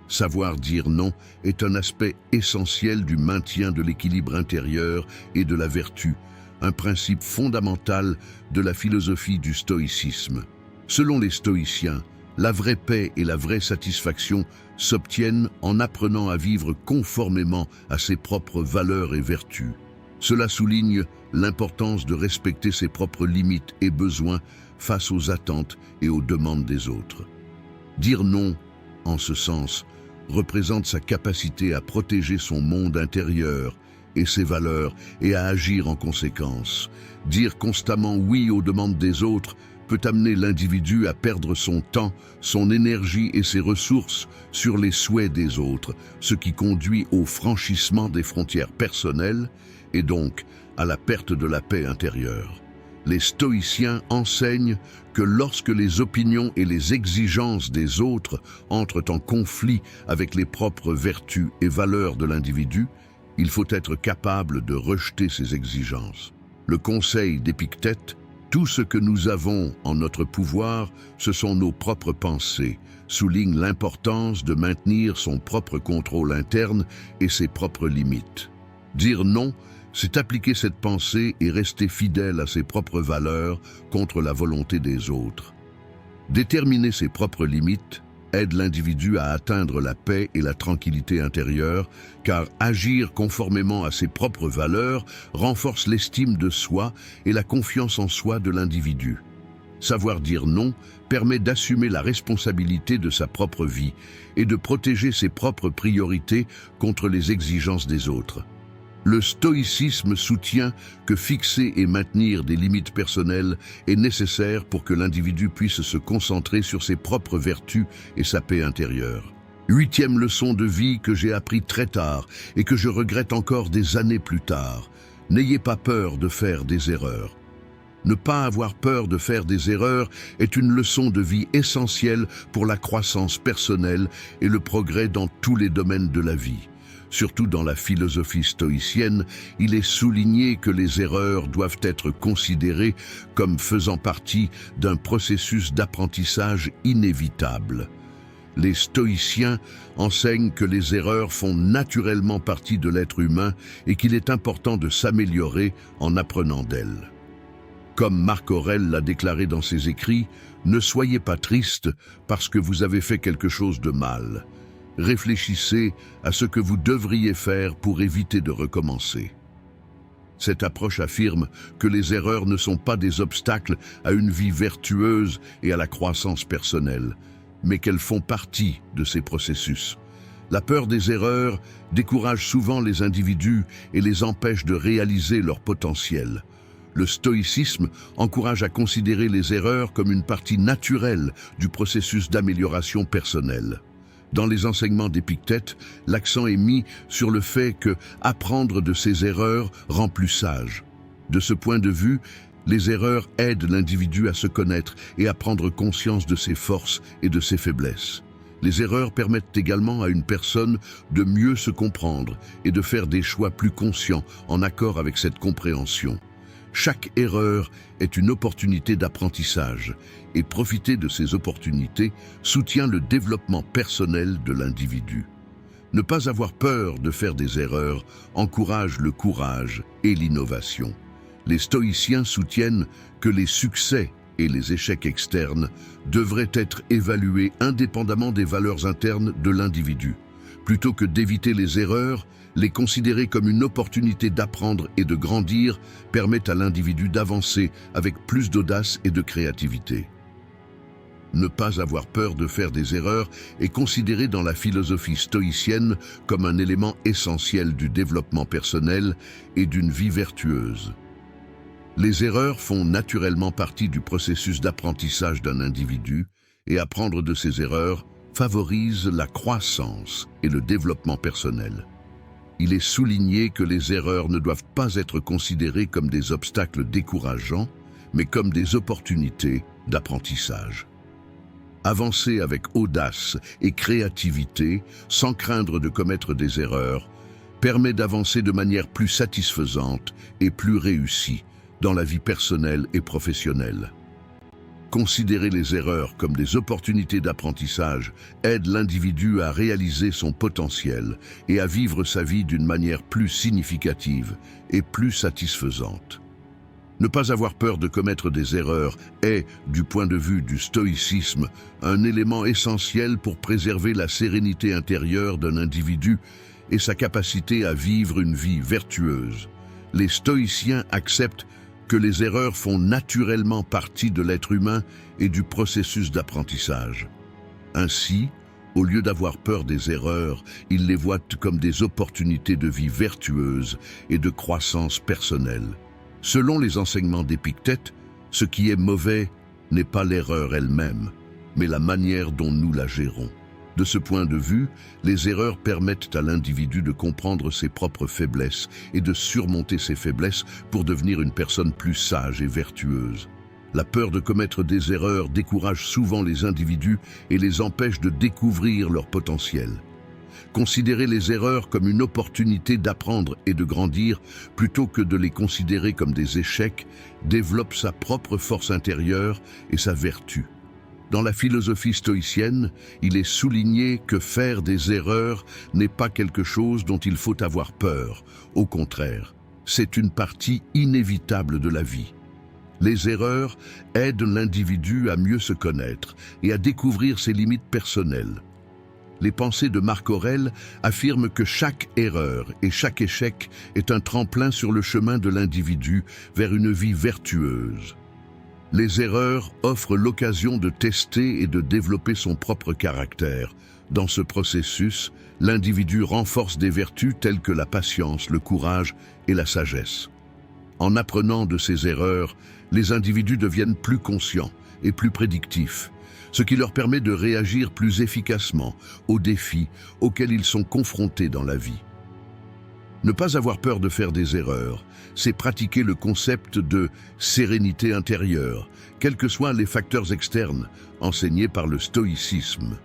Savoir dire non est un aspect essentiel du maintien de l'équilibre intérieur et de la vertu, un principe fondamental de la philosophie du stoïcisme. Selon les stoïciens, la vraie paix et la vraie satisfaction s'obtiennent en apprenant à vivre conformément à ses propres valeurs et vertus. Cela souligne l'importance de respecter ses propres limites et besoins face aux attentes et aux demandes des autres. Dire non, en ce sens, représente sa capacité à protéger son monde intérieur et ses valeurs et à agir en conséquence. Dire constamment oui aux demandes des autres peut amener l'individu à perdre son temps, son énergie et ses ressources sur les souhaits des autres, ce qui conduit au franchissement des frontières personnelles et donc à la perte de la paix intérieure. Les stoïciens enseignent que lorsque les opinions et les exigences des autres entrent en conflit avec les propres vertus et valeurs de l'individu, il faut être capable de rejeter ces exigences. Le conseil d'Épictète, tout ce que nous avons en notre pouvoir, ce sont nos propres pensées, souligne l'importance de maintenir son propre contrôle interne et ses propres limites. Dire non, c'est appliquer cette pensée et rester fidèle à ses propres valeurs contre la volonté des autres. Déterminer ses propres limites aide l'individu à atteindre la paix et la tranquillité intérieure, car agir conformément à ses propres valeurs renforce l'estime de soi et la confiance en soi de l'individu. Savoir dire non permet d'assumer la responsabilité de sa propre vie et de protéger ses propres priorités contre les exigences des autres. Le stoïcisme soutient que fixer et maintenir des limites personnelles est nécessaire pour que l'individu puisse se concentrer sur ses propres vertus et sa paix intérieure. 8e leçon de vie que j'ai appris très tard et que je regrette encore des années plus tard. N'ayez pas peur de faire des erreurs. Ne pas avoir peur de faire des erreurs est une leçon de vie essentielle pour la croissance personnelle et le progrès dans tous les domaines de la vie. Surtout dans la philosophie stoïcienne, il est souligné que les erreurs doivent être considérées comme faisant partie d'un processus d'apprentissage inévitable. Les stoïciens enseignent que les erreurs font naturellement partie de l'être humain et qu'il est important de s'améliorer en apprenant d'elles. Comme Marc Aurèle l'a déclaré dans ses écrits, « Ne soyez pas triste parce que vous avez fait quelque chose de mal. Réfléchissez à ce que vous devriez faire pour éviter de recommencer. » Cette approche affirme que les erreurs ne sont pas des obstacles à une vie vertueuse et à la croissance personnelle, mais qu'elles font partie de ces processus. La peur des erreurs décourage souvent les individus et les empêche de réaliser leur potentiel. Le stoïcisme encourage à considérer les erreurs comme une partie naturelle du processus d'amélioration personnelle. Dans les enseignements d'Épictète, l'accent est mis sur le fait que apprendre de ses erreurs rend plus sage. De ce point de vue, les erreurs aident l'individu à se connaître et à prendre conscience de ses forces et de ses faiblesses. Les erreurs permettent également à une personne de mieux se comprendre et de faire des choix plus conscients en accord avec cette compréhension. Chaque erreur est une opportunité d'apprentissage et profiter de ces opportunités soutient le développement personnel de l'individu. Ne pas avoir peur de faire des erreurs encourage le courage et l'innovation. Les stoïciens soutiennent que les succès et les échecs externes devraient être évalués indépendamment des valeurs internes de l'individu. Plutôt que d'éviter les erreurs, les considérer comme une opportunité d'apprendre et de grandir permet à l'individu d'avancer avec plus d'audace et de créativité. Ne pas avoir peur de faire des erreurs est considéré dans la philosophie stoïcienne comme un élément essentiel du développement personnel et d'une vie vertueuse. Les erreurs font naturellement partie du processus d'apprentissage d'un individu et apprendre de ses erreurs favorise la croissance et le développement personnel. Il est souligné que les erreurs ne doivent pas être considérées comme des obstacles décourageants, mais comme des opportunités d'apprentissage. Avancer avec audace et créativité, sans craindre de commettre des erreurs, permet d'avancer de manière plus satisfaisante et plus réussie dans la vie personnelle et professionnelle. Considérer les erreurs comme des opportunités d'apprentissage aide l'individu à réaliser son potentiel et à vivre sa vie d'une manière plus significative et plus satisfaisante. Ne pas avoir peur de commettre des erreurs est, du point de vue du stoïcisme, un élément essentiel pour préserver la sérénité intérieure d'un individu et sa capacité à vivre une vie vertueuse. Les stoïciens acceptent que les erreurs font naturellement partie de l'être humain et du processus d'apprentissage. Ainsi, au lieu d'avoir peur des erreurs, ils les voient comme des opportunités de vie vertueuse et de croissance personnelle. Selon les enseignements d'Épictète, ce qui est mauvais n'est pas l'erreur elle-même, mais la manière dont nous la gérons. De ce point de vue, les erreurs permettent à l'individu de comprendre ses propres faiblesses et de surmonter ces faiblesses pour devenir une personne plus sage et vertueuse. La peur de commettre des erreurs décourage souvent les individus et les empêche de découvrir leur potentiel. Considérer les erreurs comme une opportunité d'apprendre et de grandir, plutôt que de les considérer comme des échecs, développe sa propre force intérieure et sa vertu. Dans la philosophie stoïcienne, il est souligné que faire des erreurs n'est pas quelque chose dont il faut avoir peur. Au contraire, c'est une partie inévitable de la vie. Les erreurs aident l'individu à mieux se connaître et à découvrir ses limites personnelles. Les pensées de Marc Aurèle affirment que chaque erreur et chaque échec est un tremplin sur le chemin de l'individu vers une vie vertueuse. Les erreurs offrent l'occasion de tester et de développer son propre caractère. Dans ce processus, l'individu renforce des vertus telles que la patience, le courage et la sagesse. En apprenant de ses erreurs, les individus deviennent plus conscients et plus prédictifs, ce qui leur permet de réagir plus efficacement aux défis auxquels ils sont confrontés dans la vie. Ne pas avoir peur de faire des erreurs, c'est pratiquer le concept de sérénité intérieure, quels que soient les facteurs externes, enseignés par le stoïcisme.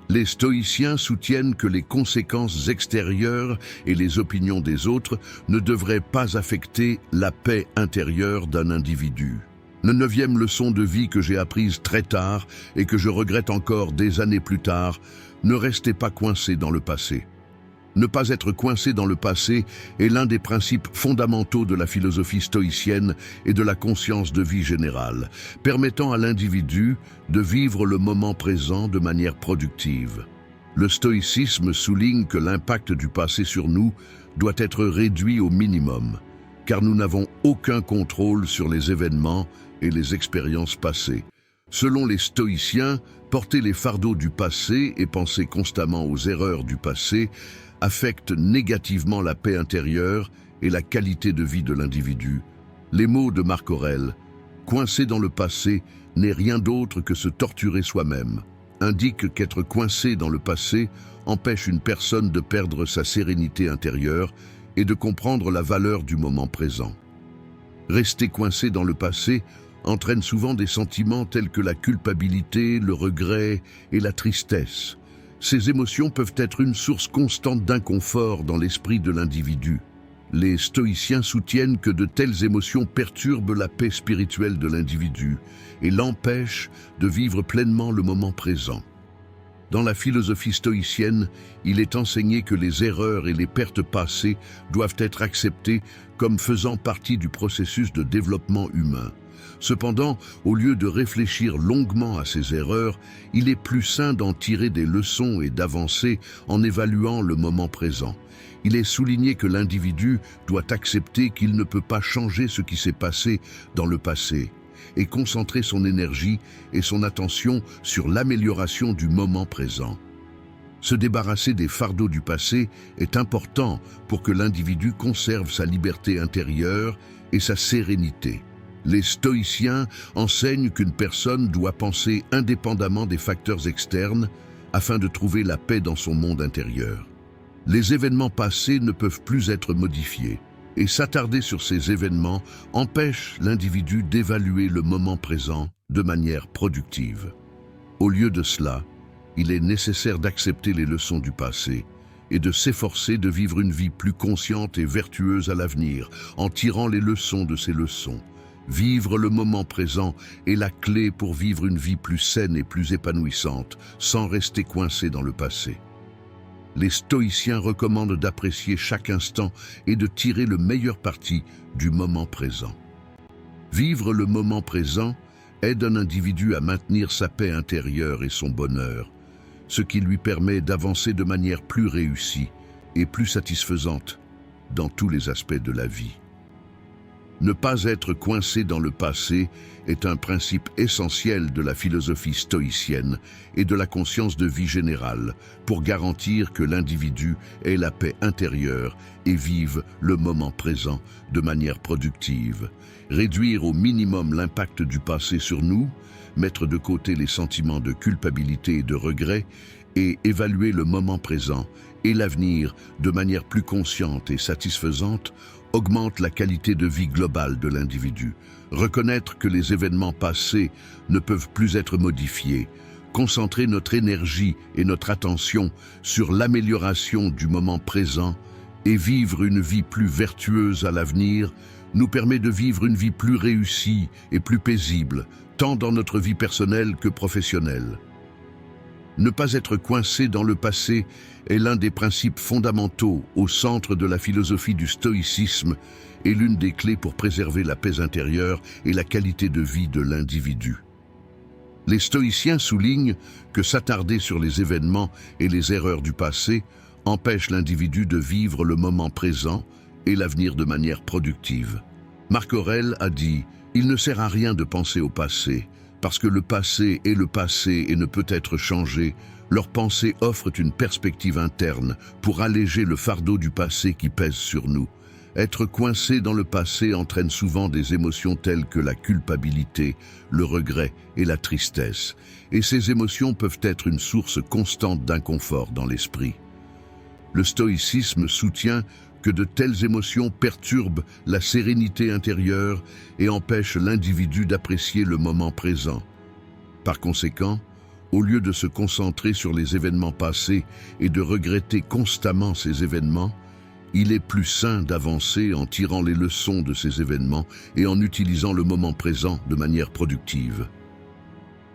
Les stoïciens soutiennent que les conséquences extérieures et les opinions des autres ne devraient pas affecter la paix intérieure d'un individu. La 9e leçon de vie que j'ai apprise très tard et que je regrette encore des années plus tard, ne restez pas coincés dans le passé. Ne pas être coincé dans le passé est l'un des principes fondamentaux de la philosophie stoïcienne et de la conscience de vie générale, permettant à l'individu de vivre le moment présent de manière productive. Le stoïcisme souligne que l'impact du passé sur nous doit être réduit au minimum, car nous n'avons aucun contrôle sur les événements et les expériences passées. Selon les stoïciens, porter les fardeaux du passé et penser constamment aux erreurs du passé affecte négativement la paix intérieure et la qualité de vie de l'individu. Les mots de Marc Aurèle, « coincé dans le passé n'est rien d'autre que se torturer soi-même », indiquent qu'être coincé dans le passé empêche une personne de perdre sa sérénité intérieure et de comprendre la valeur du moment présent. Rester coincé dans le passé entraîne souvent des sentiments tels que la culpabilité, le regret et la tristesse. Ces émotions peuvent être une source constante d'inconfort dans l'esprit de l'individu. Les stoïciens soutiennent que de telles émotions perturbent la paix spirituelle de l'individu et l'empêchent de vivre pleinement le moment présent. Dans la philosophie stoïcienne, il est enseigné que les erreurs et les pertes passées doivent être acceptées comme faisant partie du processus de développement humain. Cependant, au lieu de réfléchir longuement à ses erreurs, il est plus sain d'en tirer des leçons et d'avancer en évaluant le moment présent. Il est souligné que l'individu doit accepter qu'il ne peut pas changer ce qui s'est passé dans le passé et concentrer son énergie et son attention sur l'amélioration du moment présent. Se débarrasser des fardeaux du passé est important pour que l'individu conserve sa liberté intérieure et sa sérénité. Les stoïciens enseignent qu'une personne doit penser indépendamment des facteurs externes afin de trouver la paix dans son monde intérieur. Les événements passés ne peuvent plus être modifiés, et s'attarder sur ces événements empêche l'individu d'évaluer le moment présent de manière productive. Au lieu de cela, il est nécessaire d'accepter les leçons du passé et de s'efforcer de vivre une vie plus consciente et vertueuse à l'avenir, en tirant les leçons de ces leçons. Vivre le moment présent est la clé pour vivre une vie plus saine et plus épanouissante, sans rester coincé dans le passé. Les stoïciens recommandent d'apprécier chaque instant et de tirer le meilleur parti du moment présent. Vivre le moment présent aide un individu à maintenir sa paix intérieure et son bonheur, ce qui lui permet d'avancer de manière plus réussie et plus satisfaisante dans tous les aspects de la vie. Ne pas être coincé dans le passé est un principe essentiel de la philosophie stoïcienne et de la conscience de vie générale pour garantir que l'individu ait la paix intérieure et vive le moment présent de manière productive. Réduire au minimum l'impact du passé sur nous, mettre de côté les sentiments de culpabilité et de regret et évaluer le moment présent et l'avenir de manière plus consciente et satisfaisante augmente la qualité de vie globale de l'individu. Reconnaître que les événements passés ne peuvent plus être modifiés, concentrer notre énergie et notre attention sur l'amélioration du moment présent et vivre une vie plus vertueuse à l'avenir nous permet de vivre une vie plus réussie et plus paisible, tant dans notre vie personnelle que professionnelle. Ne pas être coincé dans le passé est l'un des principes fondamentaux au centre de la philosophie du stoïcisme et l'une des clés pour préserver la paix intérieure et la qualité de vie de l'individu. Les stoïciens soulignent que s'attarder sur les événements et les erreurs du passé empêche l'individu de vivre le moment présent et l'avenir de manière productive. Marc Aurèle a dit « Il ne sert à rien de penser au passé, parce que le passé est le passé et ne peut être changé. Leurs pensées offrent une perspective interne pour alléger le fardeau du passé qui pèse sur nous. Être coincé dans le passé entraîne souvent des émotions telles que la culpabilité, le regret et la tristesse. Et ces émotions peuvent être une source constante d'inconfort dans l'esprit. Le stoïcisme soutient que de telles émotions perturbent la sérénité intérieure et empêchent l'individu d'apprécier le moment présent. Par conséquent, au lieu de se concentrer sur les événements passés et de regretter constamment ces événements, il est plus sain d'avancer en tirant les leçons de ces événements et en utilisant le moment présent de manière productive.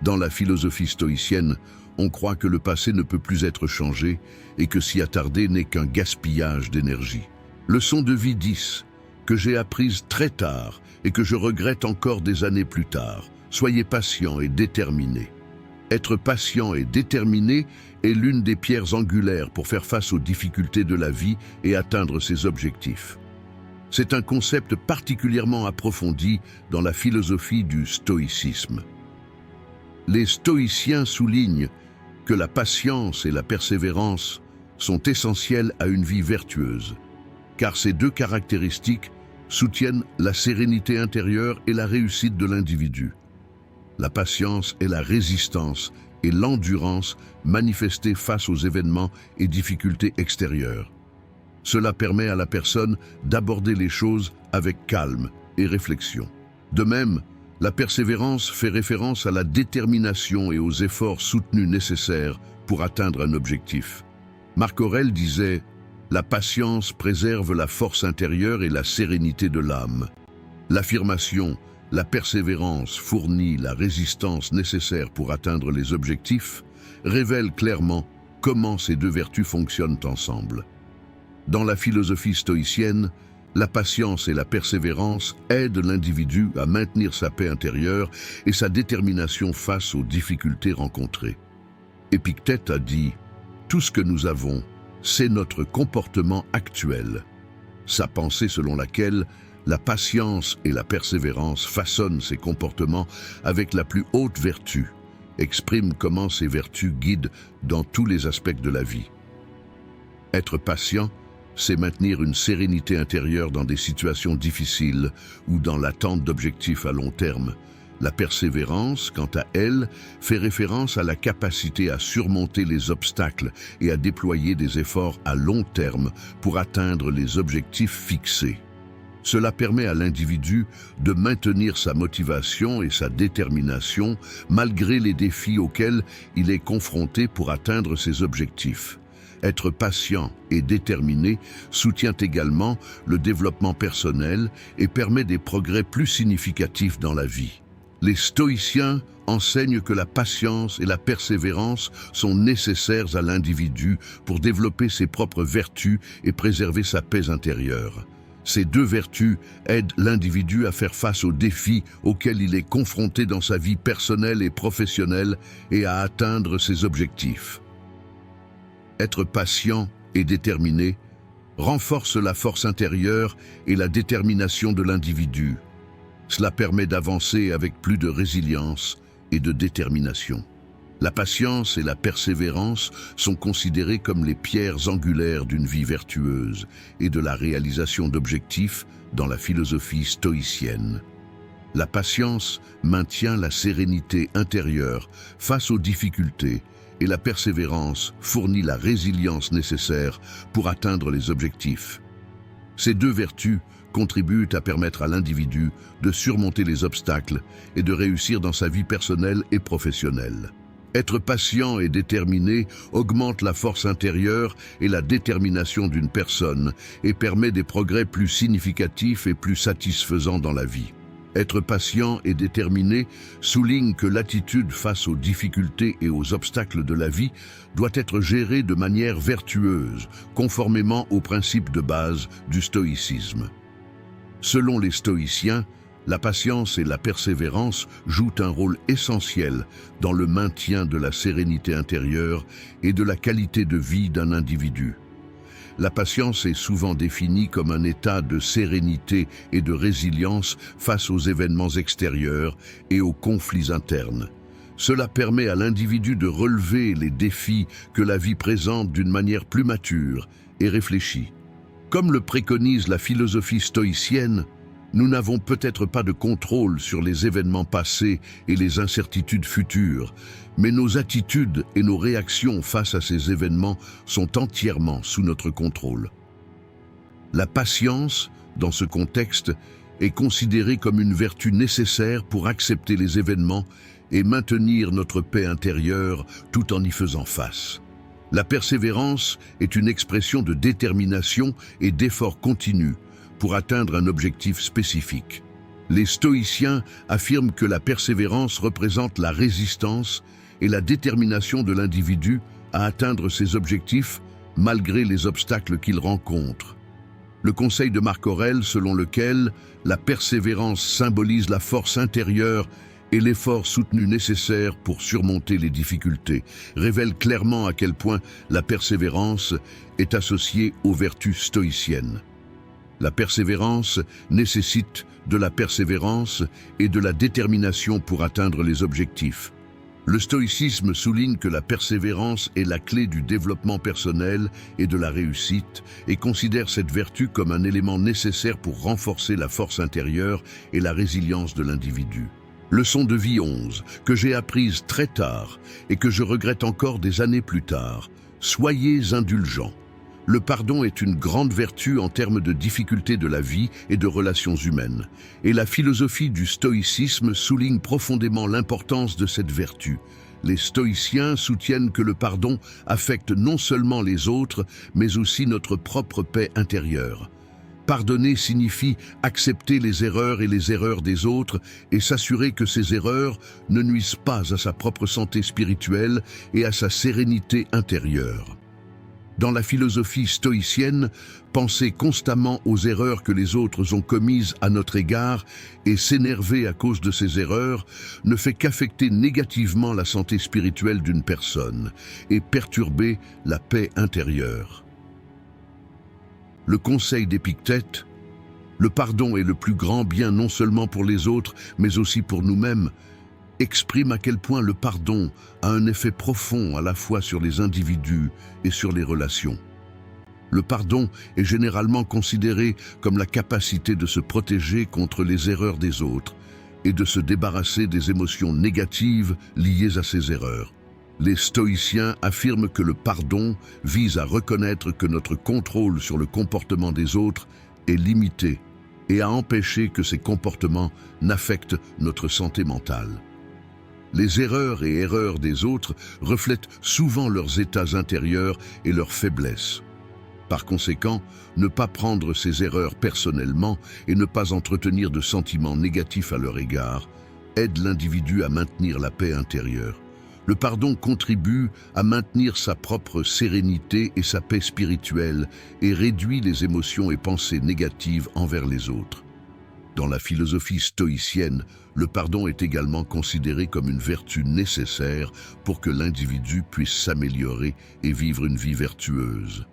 Dans la philosophie stoïcienne, on croit que le passé ne peut plus être changé et que s'y attarder n'est qu'un gaspillage d'énergie. Leçon de vie 10, que j'ai apprise très tard et que je regrette encore des années plus tard. Soyez patient et déterminé. Être patient et déterminé est l'une des pierres angulaires pour faire face aux difficultés de la vie et atteindre ses objectifs. C'est un concept particulièrement approfondi dans la philosophie du stoïcisme. Les stoïciens soulignent que la patience et la persévérance sont essentielles à une vie vertueuse, car ces deux caractéristiques soutiennent la sérénité intérieure et la réussite de l'individu. La patience est la résistance et l'endurance manifestées face aux événements et difficultés extérieures. Cela permet à la personne d'aborder les choses avec calme et réflexion. De même, la persévérance fait référence à la détermination et aux efforts soutenus nécessaires pour atteindre un objectif. Marc Aurèle disait « La patience préserve la force intérieure et la sérénité de l'âme. L'affirmation « La persévérance fournit la résistance nécessaire pour atteindre les objectifs » révèle clairement comment ces deux vertus fonctionnent ensemble. Dans la philosophie stoïcienne, La patience et la persévérance aident l'individu à maintenir sa paix intérieure et sa détermination face aux difficultés rencontrées. Épictète a dit « Tout ce que nous avons, c'est notre comportement actuel ». Sa pensée selon laquelle la patience et la persévérance façonnent ses comportements avec la plus haute vertu, exprime comment ces vertus guident dans tous les aspects de la vie. Être patient, c'est maintenir une sérénité intérieure dans des situations difficiles ou dans l'attente d'objectifs à long terme. La persévérance, quant à elle, fait référence à la capacité à surmonter les obstacles et à déployer des efforts à long terme pour atteindre les objectifs fixés. Cela permet à l'individu de maintenir sa motivation et sa détermination malgré les défis auxquels il est confronté pour atteindre ses objectifs. Être patient et déterminé soutient également le développement personnel et permet des progrès plus significatifs dans la vie. Les stoïciens enseignent que la patience et la persévérance sont nécessaires à l'individu pour développer ses propres vertus et préserver sa paix intérieure. Ces deux vertus aident l'individu à faire face aux défis auxquels il est confronté dans sa vie personnelle et professionnelle et à atteindre ses objectifs. Être patient et déterminé renforce la force intérieure et la détermination de l'individu. Cela permet d'avancer avec plus de résilience et de détermination. La patience et la persévérance sont considérées comme les pierres angulaires d'une vie vertueuse et de la réalisation d'objectifs dans la philosophie stoïcienne. La patience maintient la sérénité intérieure face aux difficultés et la persévérance fournit la résilience nécessaire pour atteindre les objectifs. Ces deux vertus contribuent à permettre à l'individu de surmonter les obstacles et de réussir dans sa vie personnelle et professionnelle. Être patient et déterminé augmente la force intérieure et la détermination d'une personne et permet des progrès plus significatifs et plus satisfaisants dans la vie. Être patient et déterminé souligne que l'attitude face aux difficultés et aux obstacles de la vie doit être gérée de manière vertueuse, conformément aux principes de base du stoïcisme. Selon les stoïciens, la patience et la persévérance jouent un rôle essentiel dans le maintien de la sérénité intérieure et de la qualité de vie d'un individu. La patience est souvent définie comme un état de sérénité et de résilience face aux événements extérieurs et aux conflits internes. Cela permet à l'individu de relever les défis que la vie présente d'une manière plus mature et réfléchie. Comme le préconise la philosophie stoïcienne, nous n'avons peut-être pas de contrôle sur les événements passés et les incertitudes futures, mais nos attitudes et nos réactions face à ces événements sont entièrement sous notre contrôle. La patience, dans ce contexte, est considérée comme une vertu nécessaire pour accepter les événements et maintenir notre paix intérieure tout en y faisant face. La persévérance est une expression de détermination et d'effort continu pour atteindre un objectif spécifique. Les stoïciens affirment que la persévérance représente la résistance et la détermination de l'individu à atteindre ses objectifs malgré les obstacles qu'il rencontre. Le conseil de Marc Aurèle, selon lequel la persévérance symbolise la force intérieure et l'effort soutenu nécessaire pour surmonter les difficultés, révèle clairement à quel point la persévérance est associée aux vertus stoïciennes. La persévérance nécessite de la persévérance et de la détermination pour atteindre les objectifs. Le stoïcisme souligne que la persévérance est la clé du développement personnel et de la réussite et considère cette vertu comme un élément nécessaire pour renforcer la force intérieure et la résilience de l'individu. Leçon de vie 11, que j'ai apprise très tard et que je regrette encore des années plus tard. Soyez indulgents. Le pardon est une grande vertu en termes de difficultés de la vie et de relations humaines. Et la philosophie du stoïcisme souligne profondément l'importance de cette vertu. Les stoïciens soutiennent que le pardon affecte non seulement les autres, mais aussi notre propre paix intérieure. Pardonner signifie accepter les erreurs et les erreurs des autres et s'assurer que ces erreurs ne nuisent pas à sa propre santé spirituelle et à sa sérénité intérieure. Dans la philosophie stoïcienne, penser constamment aux erreurs que les autres ont commises à notre égard et s'énerver à cause de ces erreurs ne fait qu'affecter négativement la santé spirituelle d'une personne et perturber la paix intérieure. Le conseil d'Épictète, le pardon est le plus grand bien non seulement pour les autres, mais aussi pour nous-mêmes, exprime à quel point le pardon a un effet profond à la fois sur les individus et sur les relations. Le pardon est généralement considéré comme la capacité de se protéger contre les erreurs des autres et de se débarrasser des émotions négatives liées à ces erreurs. Les stoïciens affirment que le pardon vise à reconnaître que notre contrôle sur le comportement des autres est limité et à empêcher que ces comportements n'affectent notre santé mentale. Les erreurs et erreurs des autres reflètent souvent leurs états intérieurs et leurs faiblesses. Par conséquent, ne pas prendre ces erreurs personnellement et ne pas entretenir de sentiments négatifs à leur égard aide l'individu à maintenir la paix intérieure. Le pardon contribue à maintenir sa propre sérénité et sa paix spirituelle et réduit les émotions et pensées négatives envers les autres. Dans la philosophie stoïcienne, le pardon est également considéré comme une vertu nécessaire pour que l'individu puisse s'améliorer et vivre une vie vertueuse.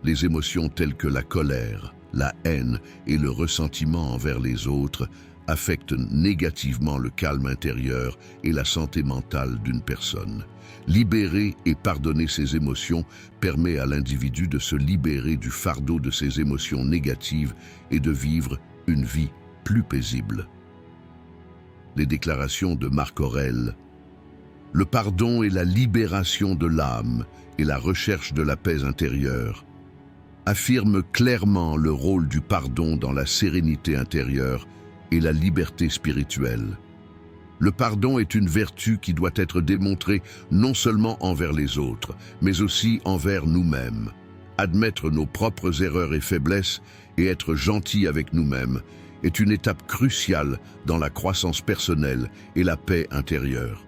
Les émotions telles que la colère, la haine et le ressentiment envers les autres affectent négativement le calme intérieur et la santé mentale d'une personne. Libérer et pardonner ces émotions permet à l'individu de se libérer du fardeau de ces émotions négatives et de vivre une vie plus paisible. Les déclarations de Marc Aurèle. Le pardon est la libération de l'âme et la recherche de la paix intérieure, affirment clairement le rôle du pardon dans la sérénité intérieure et la liberté spirituelle. Le pardon est une vertu qui doit être démontrée non seulement envers les autres, mais aussi envers nous-mêmes. Admettre nos propres erreurs et faiblesses et être gentil avec nous-mêmes est une étape cruciale dans la croissance personnelle et la paix intérieure.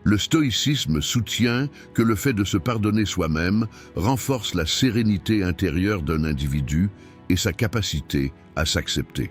Le stoïcisme soutient que le fait de se pardonner soi-même renforce la sérénité intérieure d'un individu et sa capacité à s'accepter.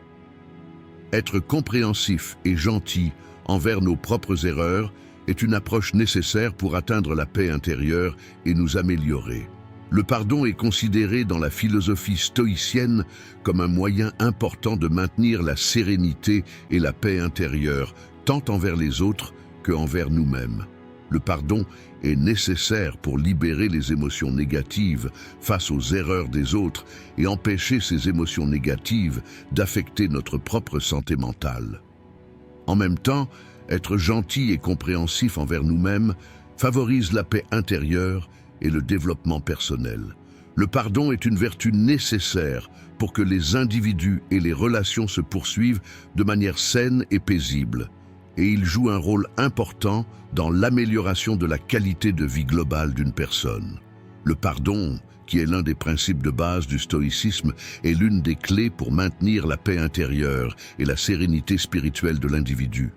Être compréhensif et gentil envers nos propres erreurs est une approche nécessaire pour atteindre la paix intérieure et nous améliorer. Le pardon est considéré dans la philosophie stoïcienne comme un moyen important de maintenir la sérénité et la paix intérieure, tant envers les autres qu'envers nous-mêmes. Le pardon est nécessaire pour libérer les émotions négatives face aux erreurs des autres et empêcher ces émotions négatives d'affecter notre propre santé mentale. En même temps, être gentil et compréhensif envers nous-mêmes favorise la paix intérieure et le développement personnel. Le pardon est une vertu nécessaire pour que les individus et les relations se poursuivent de manière saine et paisible, et il joue un rôle important dans l'amélioration de la qualité de vie globale d'une personne. Le pardon, qui est l'un des principes de base du stoïcisme, est l'une des clés pour maintenir la paix intérieure et la sérénité spirituelle de l'individu.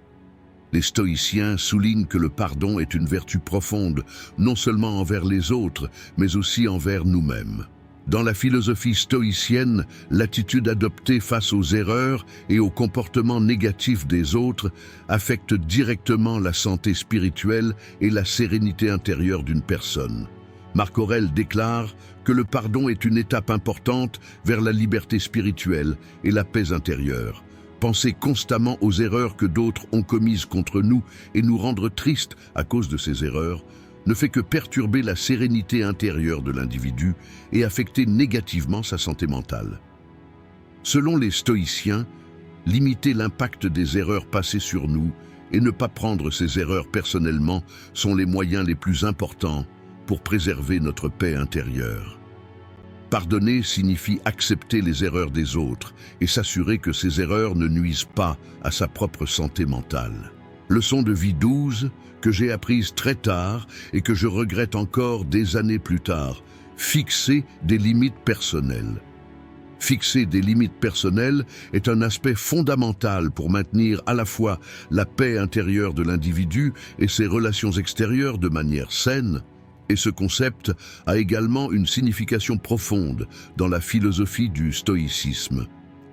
Les stoïciens soulignent que le pardon est une vertu profonde, non seulement envers les autres, mais aussi envers nous-mêmes. Dans la philosophie stoïcienne, l'attitude adoptée face aux erreurs et aux comportements négatifs des autres affecte directement la santé spirituelle et la sérénité intérieure d'une personne. Marc Aurèle déclare que le pardon est une étape importante vers la liberté spirituelle et la paix intérieure. Penser constamment aux erreurs que d'autres ont commises contre nous et nous rendre tristes à cause de ces erreurs ne fait que perturber la sérénité intérieure de l'individu et affecter négativement sa santé mentale. Selon les stoïciens, limiter l'impact des erreurs passées sur nous et ne pas prendre ces erreurs personnellement sont les moyens les plus importants pour préserver notre paix intérieure. Pardonner signifie accepter les erreurs des autres et s'assurer que ces erreurs ne nuisent pas à sa propre santé mentale. Leçon de vie 12 que j'ai apprise très tard et que je regrette encore des années plus tard. Fixer des limites personnelles. Fixer des limites personnelles est un aspect fondamental pour maintenir à la fois la paix intérieure de l'individu et ses relations extérieures de manière saine Et ce concept a également une signification profonde dans la philosophie du stoïcisme.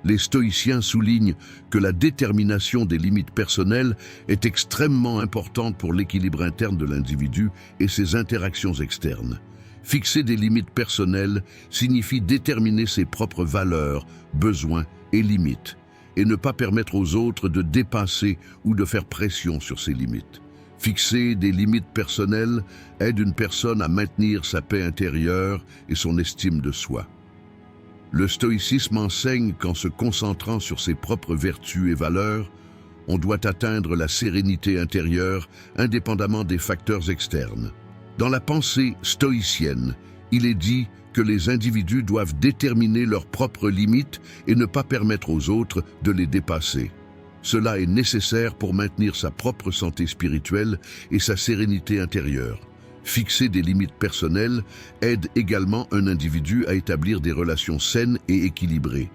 Les stoïciens soulignent que la détermination des limites personnelles est extrêmement importante pour l'équilibre interne de l'individu et ses interactions externes. Fixer des limites personnelles signifie déterminer ses propres valeurs, besoins et limites, et ne pas permettre aux autres de dépasser ou de faire pression sur ces limites. Fixer des limites personnelles aide une personne à maintenir sa paix intérieure et son estime de soi. Le stoïcisme enseigne qu'en se concentrant sur ses propres vertus et valeurs, on doit atteindre la sérénité intérieure indépendamment des facteurs externes. Dans la pensée stoïcienne, il est dit que les individus doivent déterminer leurs propres limites et ne pas permettre aux autres de les dépasser. Cela est nécessaire pour maintenir sa propre santé spirituelle et sa sérénité intérieure. Fixer des limites personnelles aide également un individu à établir des relations saines et équilibrées.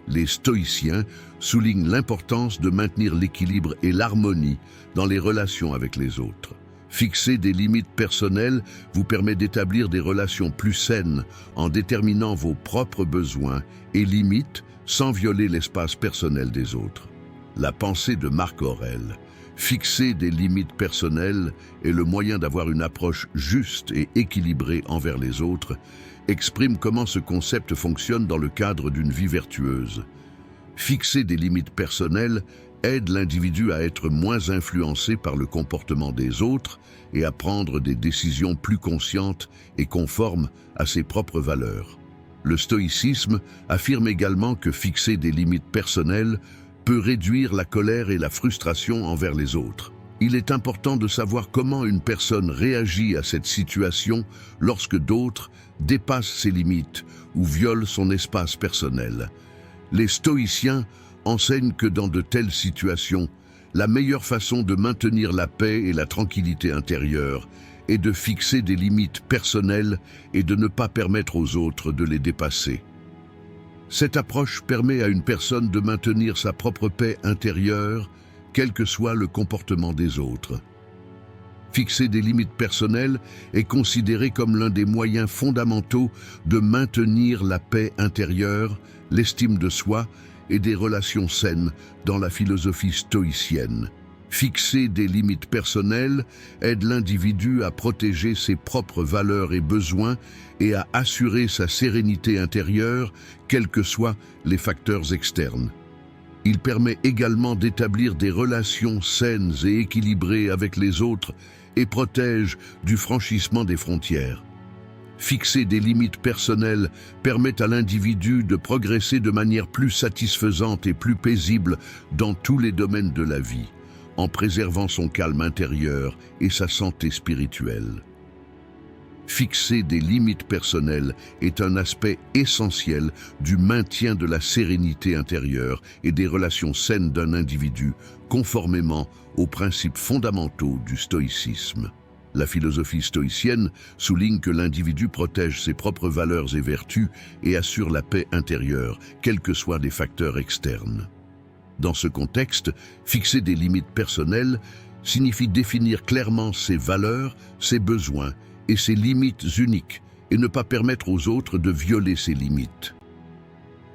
Les stoïciens soulignent l'importance de maintenir l'équilibre et l'harmonie dans les relations avec les autres. Fixer des limites personnelles vous permet d'établir des relations plus saines en déterminant vos propres besoins et limites sans violer l'espace personnel des autres. La pensée de Marc Aurèle. Fixer des limites personnelles est le moyen d'avoir une approche juste et équilibrée envers les autres, exprime comment ce concept fonctionne dans le cadre d'une vie vertueuse. Fixer des limites personnelles aide l'individu à être moins influencé par le comportement des autres et à prendre des décisions plus conscientes et conformes à ses propres valeurs. Le stoïcisme affirme également que fixer des limites personnelles peut réduire la colère et la frustration envers les autres. Il est important de savoir comment une personne réagit à cette situation lorsque d'autres dépassent ses limites ou violent son espace personnel. Les stoïciens enseignent que dans de telles situations, la meilleure façon de maintenir la paix et la tranquillité intérieure est de fixer des limites personnelles et de ne pas permettre aux autres de les dépasser. Cette approche permet à une personne de maintenir sa propre paix intérieure, quel que soit le comportement des autres. Fixer des limites personnelles est considéré comme l'un des moyens fondamentaux de maintenir la paix intérieure, l'estime de soi et des relations saines dans la philosophie stoïcienne. Fixer des limites personnelles aide l'individu à protéger ses propres valeurs et besoins et à assurer sa sérénité intérieure, quels que soient les facteurs externes. Il permet également d'établir des relations saines et équilibrées avec les autres et protège du franchissement des frontières. Fixer des limites personnelles permet à l'individu de progresser de manière plus satisfaisante et plus paisible dans tous les domaines de la vie, en préservant son calme intérieur et sa santé spirituelle. Fixer des limites personnelles est un aspect essentiel du maintien de la sérénité intérieure et des relations saines d'un individu, conformément aux principes fondamentaux du stoïcisme. La philosophie stoïcienne souligne que l'individu protège ses propres valeurs et vertus et assure la paix intérieure, quels que soient les facteurs externes. Dans ce contexte, fixer des limites personnelles signifie définir clairement ses valeurs, ses besoins et ses limites uniques et ne pas permettre aux autres de violer ces limites.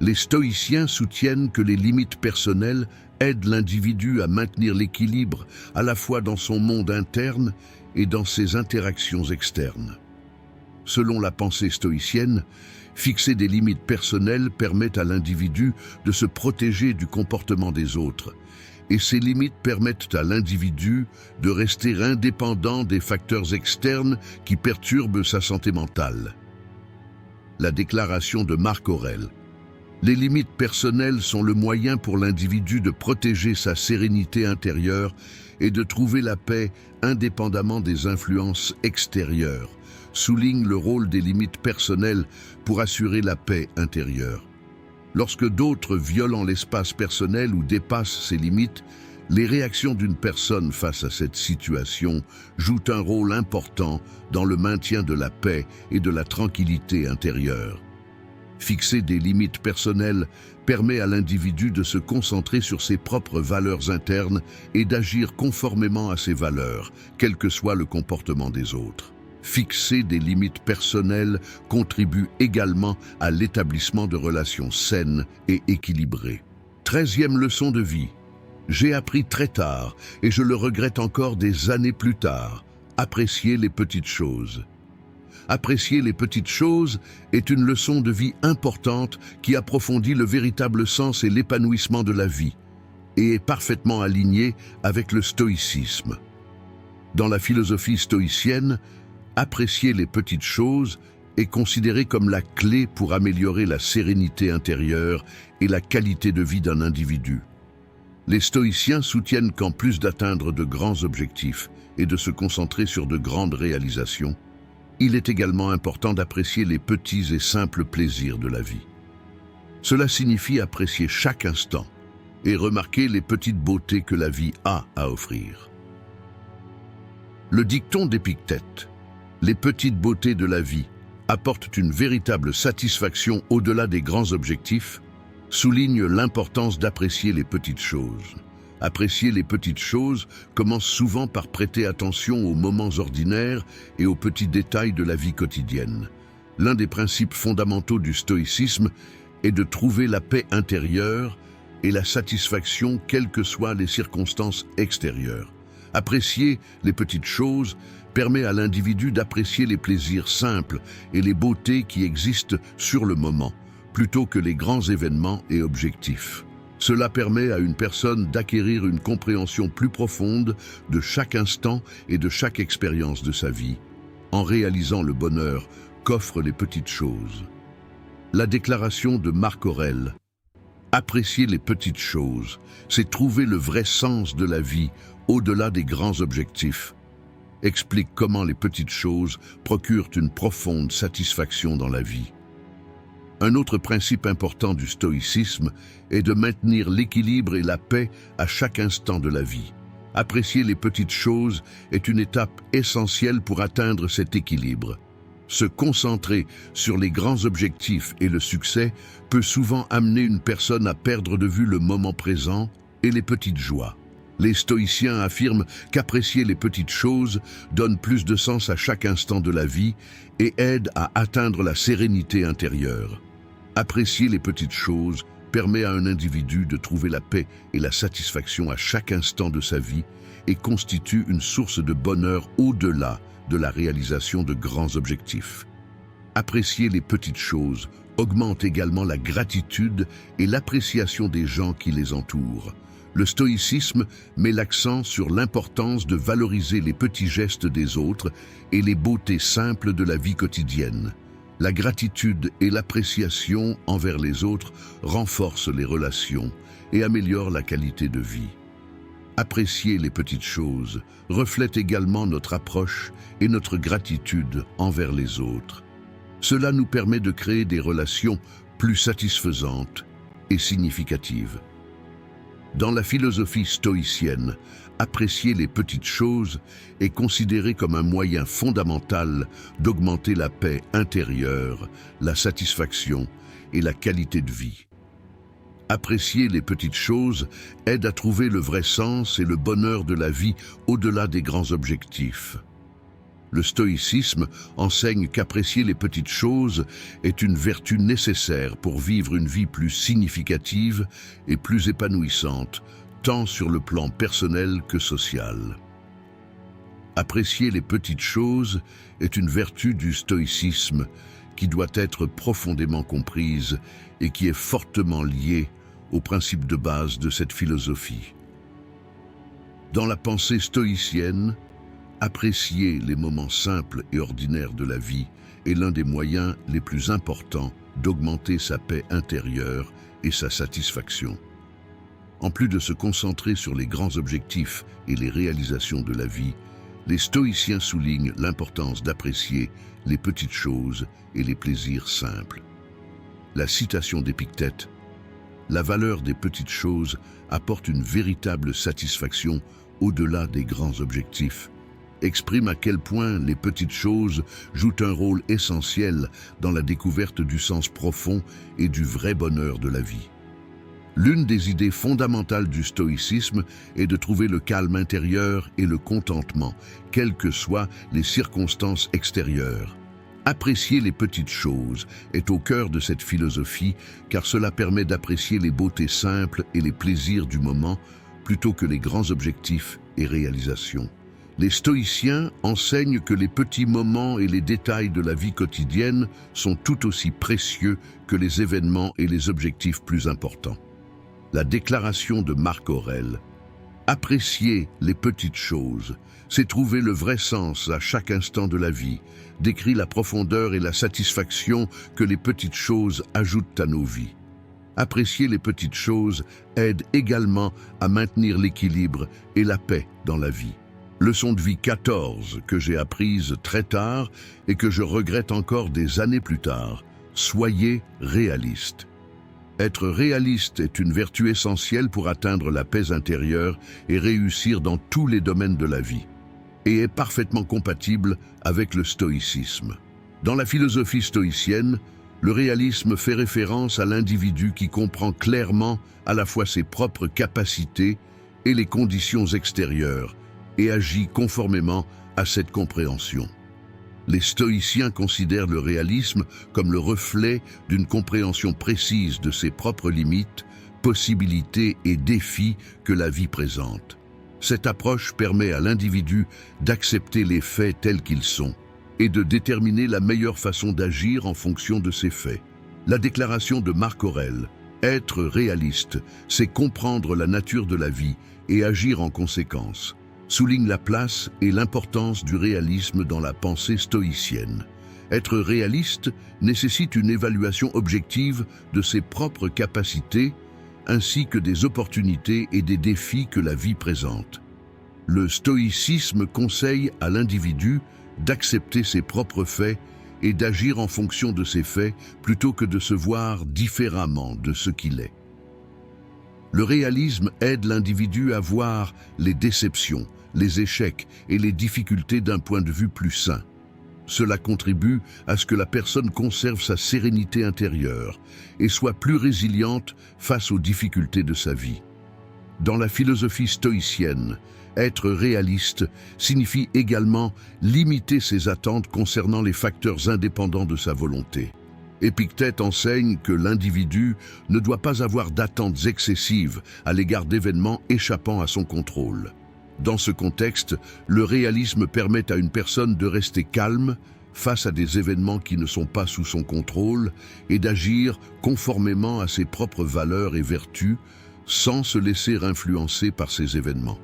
Les stoïciens soutiennent que les limites personnelles aident l'individu à maintenir l'équilibre à la fois dans son monde interne et dans ses interactions externes. Selon la pensée stoïcienne, fixer des limites personnelles permet à l'individu de se protéger du comportement des autres, et ces limites permettent à l'individu de rester indépendant des facteurs externes qui perturbent sa santé mentale. La déclaration de Marc Aurèle. Les limites personnelles sont le moyen pour l'individu de protéger sa sérénité intérieure et de trouver la paix indépendamment des influences extérieures, souligne le rôle des limites personnelles pour assurer la paix intérieure. Lorsque d'autres violent l'espace personnel ou dépassent ses limites, les réactions d'une personne face à cette situation jouent un rôle important dans le maintien de la paix et de la tranquillité intérieure. Fixer des limites personnelles permet à l'individu de se concentrer sur ses propres valeurs internes et d'agir conformément à ses valeurs, quel que soit le comportement des autres. Fixer des limites personnelles contribue également à l'établissement de relations saines et équilibrées. 13e leçon de vie. J'ai appris très tard, et je le regrette encore des années plus tard, apprécier les petites choses. Apprécier les petites choses est une leçon de vie importante qui approfondit le véritable sens et l'épanouissement de la vie, et est parfaitement alignée avec le stoïcisme. Dans la philosophie stoïcienne, apprécier les petites choses est considéré comme la clé pour améliorer la sérénité intérieure et la qualité de vie d'un individu. Les stoïciens soutiennent qu'en plus d'atteindre de grands objectifs et de se concentrer sur de grandes réalisations, il est également important d'apprécier les petits et simples plaisirs de la vie. Cela signifie apprécier chaque instant et remarquer les petites beautés que la vie a à offrir. Le dicton d'Épictète, « Les petites beautés de la vie apportent une véritable satisfaction au-delà des grands objectifs », souligne l'importance d'apprécier les petites choses. Apprécier les petites choses commence souvent par prêter attention aux moments ordinaires et aux petits détails de la vie quotidienne. L'un des principes fondamentaux du stoïcisme est de trouver la paix intérieure et la satisfaction quelles que soient les circonstances extérieures. Apprécier les petites choses permet à l'individu d'apprécier les plaisirs simples et les beautés qui existent sur le moment, plutôt que les grands événements et objectifs. Cela permet à une personne d'acquérir une compréhension plus profonde de chaque instant et de chaque expérience de sa vie, en réalisant le bonheur qu'offrent les petites choses. La déclaration de Marc Aurèle, « Apprécier les petites choses, c'est trouver le vrai sens de la vie au-delà des grands objectifs », explique comment les petites choses procurent une profonde satisfaction dans la vie. Un autre principe important du stoïcisme est de maintenir l'équilibre et la paix à chaque instant de la vie. Apprécier les petites choses est une étape essentielle pour atteindre cet équilibre. Se concentrer sur les grands objectifs et le succès peut souvent amener une personne à perdre de vue le moment présent et les petites joies. Les stoïciens affirment qu'apprécier les petites choses donne plus de sens à chaque instant de la vie et aide à atteindre la sérénité intérieure. Apprécier les petites choses permet à un individu de trouver la paix et la satisfaction à chaque instant de sa vie et constitue une source de bonheur au-delà de la réalisation de grands objectifs. Apprécier les petites choses augmente également la gratitude et l'appréciation des gens qui les entourent. Le stoïcisme met l'accent sur l'importance de valoriser les petits gestes des autres et les beautés simples de la vie quotidienne. La gratitude et l'appréciation envers les autres renforcent les relations et améliorent la qualité de vie. Apprécier les petites choses reflète également notre approche et notre gratitude envers les autres. Cela nous permet de créer des relations plus satisfaisantes et significatives. Dans la philosophie stoïcienne, apprécier les petites choses est considéré comme un moyen fondamental d'augmenter la paix intérieure, la satisfaction et la qualité de vie. Apprécier les petites choses aide à trouver le vrai sens et le bonheur de la vie au-delà des grands objectifs. Le stoïcisme enseigne qu'apprécier les petites choses est une vertu nécessaire pour vivre une vie plus significative et plus épanouissante, tant sur le plan personnel que social. Apprécier les petites choses est une vertu du stoïcisme qui doit être profondément comprise et qui est fortement liée aux principes de base de cette philosophie. Dans la pensée stoïcienne, apprécier les moments simples et ordinaires de la vie est l'un des moyens les plus importants d'augmenter sa paix intérieure et sa satisfaction. En plus de se concentrer sur les grands objectifs et les réalisations de la vie, les stoïciens soulignent l'importance d'apprécier les petites choses et les plaisirs simples. La citation d'Épictète, « La valeur des petites choses apporte une véritable satisfaction au-delà des grands objectifs », exprime à quel point les petites choses jouent un rôle essentiel dans la découverte du sens profond et du vrai bonheur de la vie. L'une des idées fondamentales du stoïcisme est de trouver le calme intérieur et le contentement, quelles que soient les circonstances extérieures. Apprécier les petites choses est au cœur de cette philosophie, car cela permet d'apprécier les beautés simples et les plaisirs du moment, plutôt que les grands objectifs et réalisations. Les stoïciens enseignent que les petits moments et les détails de la vie quotidienne sont tout aussi précieux que les événements et les objectifs plus importants. La déclaration de Marc Aurèle. Apprécier les petites choses, c'est trouver le vrai sens à chaque instant de la vie, décrit la profondeur et la satisfaction que les petites choses ajoutent à nos vies. Apprécier les petites choses aide également à maintenir l'équilibre et la paix dans la vie. Leçon de vie 14 que j'ai apprise très tard et que je regrette encore des années plus tard. Soyez réaliste. Être réaliste est une vertu essentielle pour atteindre la paix intérieure et réussir dans tous les domaines de la vie, et est parfaitement compatible avec le stoïcisme. Dans la philosophie stoïcienne, le réalisme fait référence à l'individu qui comprend clairement à la fois ses propres capacités et les conditions extérieures, et agit conformément à cette compréhension. Les stoïciens considèrent le réalisme comme le reflet d'une compréhension précise de ses propres limites, possibilités et défis que la vie présente. Cette approche permet à l'individu d'accepter les faits tels qu'ils sont et de déterminer la meilleure façon d'agir en fonction de ces faits. La déclaration de Marc Aurèle, « Être réaliste, c'est comprendre la nature de la vie et agir en conséquence », souligne la place et l'importance du réalisme dans la pensée stoïcienne. Être réaliste nécessite une évaluation objective de ses propres capacités, ainsi que des opportunités et des défis que la vie présente. Le stoïcisme conseille à l'individu d'accepter ses propres faits et d'agir en fonction de ces faits plutôt que de se voir différemment de ce qu'il est. Le réalisme aide l'individu à voir les déceptions, les échecs et les difficultés d'un point de vue plus sain. Cela contribue à ce que la personne conserve sa sérénité intérieure et soit plus résiliente face aux difficultés de sa vie. Dans la philosophie stoïcienne, être réaliste signifie également limiter ses attentes concernant les facteurs indépendants de sa volonté. Épictète enseigne que l'individu ne doit pas avoir d'attentes excessives à l'égard d'événements échappant à son contrôle. Dans ce contexte, le réalisme permet à une personne de rester calme face à des événements qui ne sont pas sous son contrôle et d'agir conformément à ses propres valeurs et vertus sans se laisser influencer par ces événements.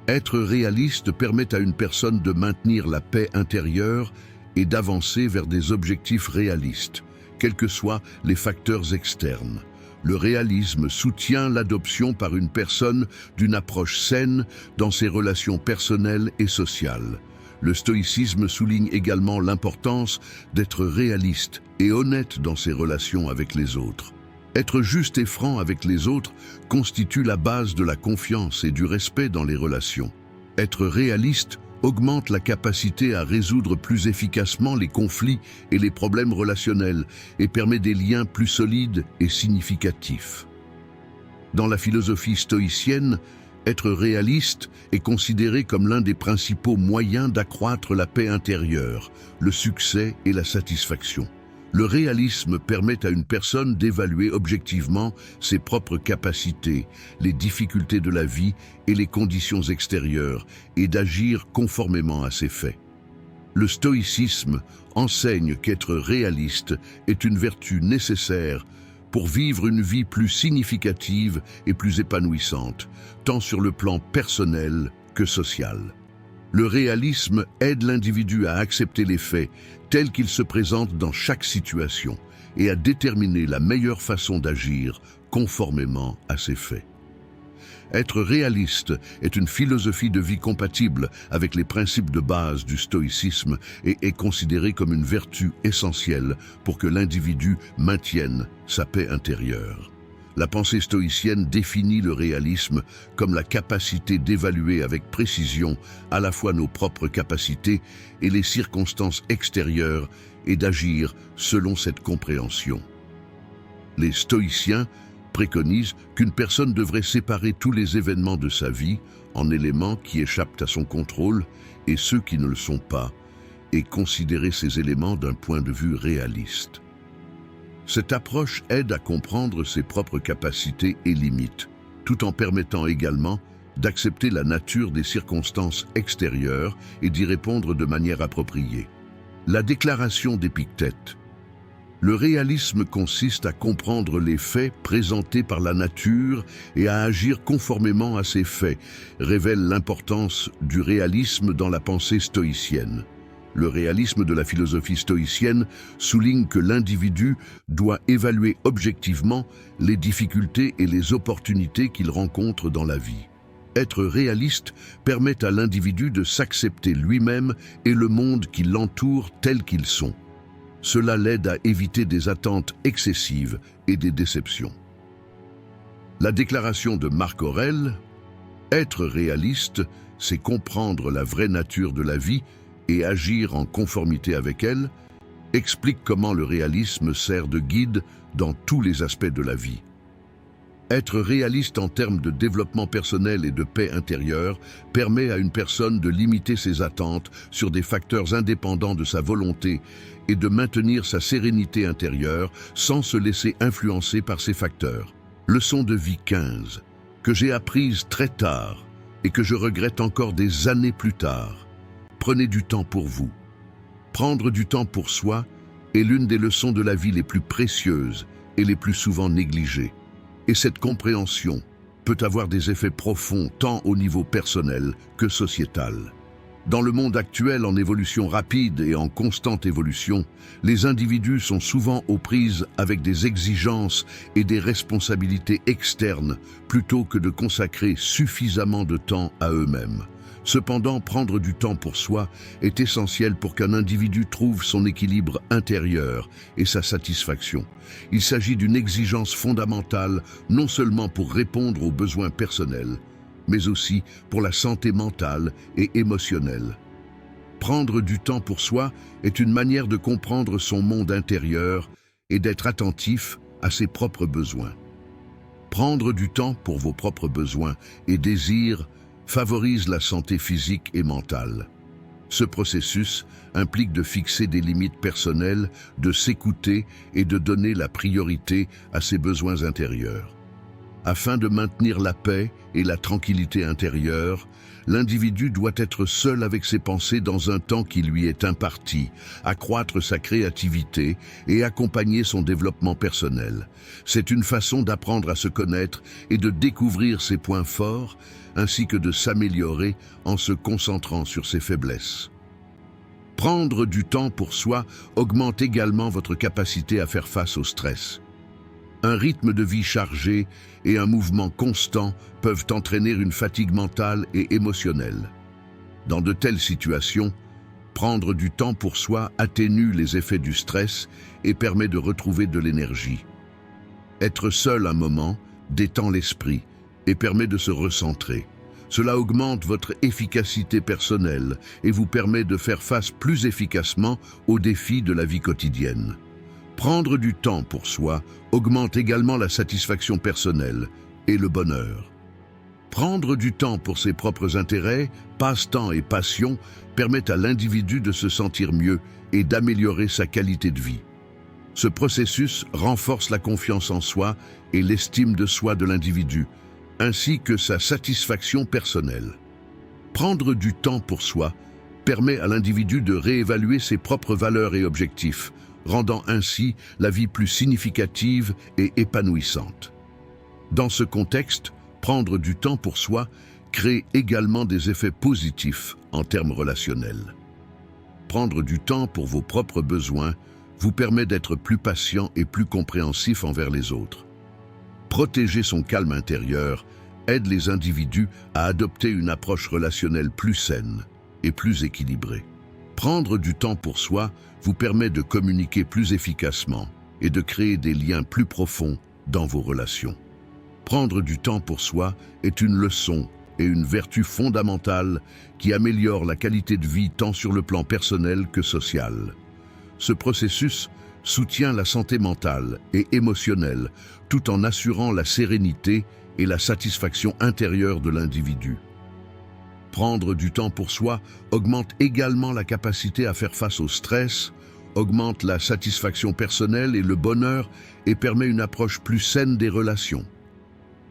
Être réaliste permet à une personne de maintenir la paix intérieure et d'avancer vers des objectifs réalistes, quels que soient les facteurs externes. Le réalisme soutient l'adoption par une personne d'une approche saine dans ses relations personnelles et sociales. Le stoïcisme souligne également l'importance d'être réaliste et honnête dans ses relations avec les autres. Être juste et franc avec les autres constitue la base de la confiance et du respect dans les relations. Être réaliste augmente la capacité à résoudre plus efficacement les conflits et les problèmes relationnels et permet des liens plus solides et significatifs. Dans la philosophie stoïcienne, être réaliste est considéré comme l'un des principaux moyens d'accroître la paix intérieure, le succès et la satisfaction. Le réalisme permet à une personne d'évaluer objectivement ses propres capacités, les difficultés de la vie et les conditions extérieures, et d'agir conformément à ces faits. Le stoïcisme enseigne qu'être réaliste est une vertu nécessaire pour vivre une vie plus significative et plus épanouissante, tant sur le plan personnel que social. Le réalisme aide l'individu à accepter les faits tels qu'ils se présentent dans chaque situation et à déterminer la meilleure façon d'agir conformément à ces faits. Être réaliste est une philosophie de vie compatible avec les principes de base du stoïcisme et est considérée comme une vertu essentielle pour que l'individu maintienne sa paix intérieure. La pensée stoïcienne définit le réalisme comme la capacité d'évaluer avec précision à la fois nos propres capacités et les circonstances extérieures et d'agir selon cette compréhension. Les stoïciens préconise qu'une personne devrait séparer tous les événements de sa vie en éléments qui échappent à son contrôle et ceux qui ne le sont pas, et considérer ces éléments d'un point de vue réaliste. Cette approche aide à comprendre ses propres capacités et limites, tout en permettant également d'accepter la nature des circonstances extérieures et d'y répondre de manière appropriée. La déclaration d'Épictète. Le réalisme consiste à comprendre les faits présentés par la nature et à agir conformément à ces faits, révèle l'importance du réalisme dans la pensée stoïcienne. Le réalisme de la philosophie stoïcienne souligne que l'individu doit évaluer objectivement les difficultés et les opportunités qu'il rencontre dans la vie. Être réaliste permet à l'individu de s'accepter lui-même et le monde qui l'entoure tels qu'ils sont. Cela l'aide à éviter des attentes excessives et des déceptions. La déclaration de Marc Aurèle, « Être réaliste, c'est comprendre la vraie nature de la vie et agir en conformité avec elle », explique comment le réalisme sert de guide dans tous les aspects de la vie. Être réaliste en termes de développement personnel et de paix intérieure permet à une personne de limiter ses attentes sur des facteurs indépendants de sa volonté et de maintenir sa sérénité intérieure sans se laisser influencer par ces facteurs. Leçon de vie 15, que j'ai apprise très tard et que je regrette encore des années plus tard. Prenez du temps pour vous. Prendre du temps pour soi est l'une des leçons de la vie les plus précieuses et les plus souvent négligées. Et cette compréhension peut avoir des effets profonds tant au niveau personnel que sociétal. Dans le monde actuel en évolution rapide et en constante évolution, les individus sont souvent aux prises avec des exigences et des responsabilités externes plutôt que de consacrer suffisamment de temps à eux-mêmes. Cependant, prendre du temps pour soi est essentiel pour qu'un individu trouve son équilibre intérieur et sa satisfaction. Il s'agit d'une exigence fondamentale non seulement pour répondre aux besoins personnels, mais aussi pour la santé mentale et émotionnelle. Prendre du temps pour soi est une manière de comprendre son monde intérieur et d'être attentif à ses propres besoins. Prendre du temps pour vos propres besoins et désirs favorise la santé physique et mentale. Ce processus implique de fixer des limites personnelles, de s'écouter et de donner la priorité à ses besoins intérieurs. Afin de maintenir la paix et la tranquillité intérieure, l'individu doit être seul avec ses pensées dans un temps qui lui est imparti, accroître sa créativité et accompagner son développement personnel. C'est une façon d'apprendre à se connaître et de découvrir ses points forts, ainsi que de s'améliorer en se concentrant sur ses faiblesses. Prendre du temps pour soi augmente également votre capacité à faire face au stress. Un rythme de vie chargé et un mouvement constant peuvent entraîner une fatigue mentale et émotionnelle. Dans de telles situations, prendre du temps pour soi atténue les effets du stress et permet de retrouver de l'énergie. Être seul un moment détend l'esprit et permet de se recentrer. Cela augmente votre efficacité personnelle et vous permet de faire face plus efficacement aux défis de la vie quotidienne. Prendre du temps pour soi augmente également la satisfaction personnelle et le bonheur. Prendre du temps pour ses propres intérêts, passe-temps et passions permettent à l'individu de se sentir mieux et d'améliorer sa qualité de vie. Ce processus renforce la confiance en soi et l'estime de soi de l'individu, ainsi que sa satisfaction personnelle. Prendre du temps pour soi permet à l'individu de réévaluer ses propres valeurs et objectifs, rendant ainsi la vie plus significative et épanouissante. Dans ce contexte, prendre du temps pour soi crée également des effets positifs en termes relationnels. Prendre du temps pour vos propres besoins vous permet d'être plus patient et plus compréhensif envers les autres. Protéger son calme intérieur aide les individus à adopter une approche relationnelle plus saine et plus équilibrée. Prendre du temps pour soi vous permet de communiquer plus efficacement et de créer des liens plus profonds dans vos relations. Prendre du temps pour soi est une leçon et une vertu fondamentale qui améliore la qualité de vie tant sur le plan personnel que social. Ce processus soutient la santé mentale et émotionnelle, tout en assurant la sérénité et la satisfaction intérieure de l'individu. Prendre du temps pour soi augmente également la capacité à faire face au stress, augmente la satisfaction personnelle et le bonheur et permet une approche plus saine des relations.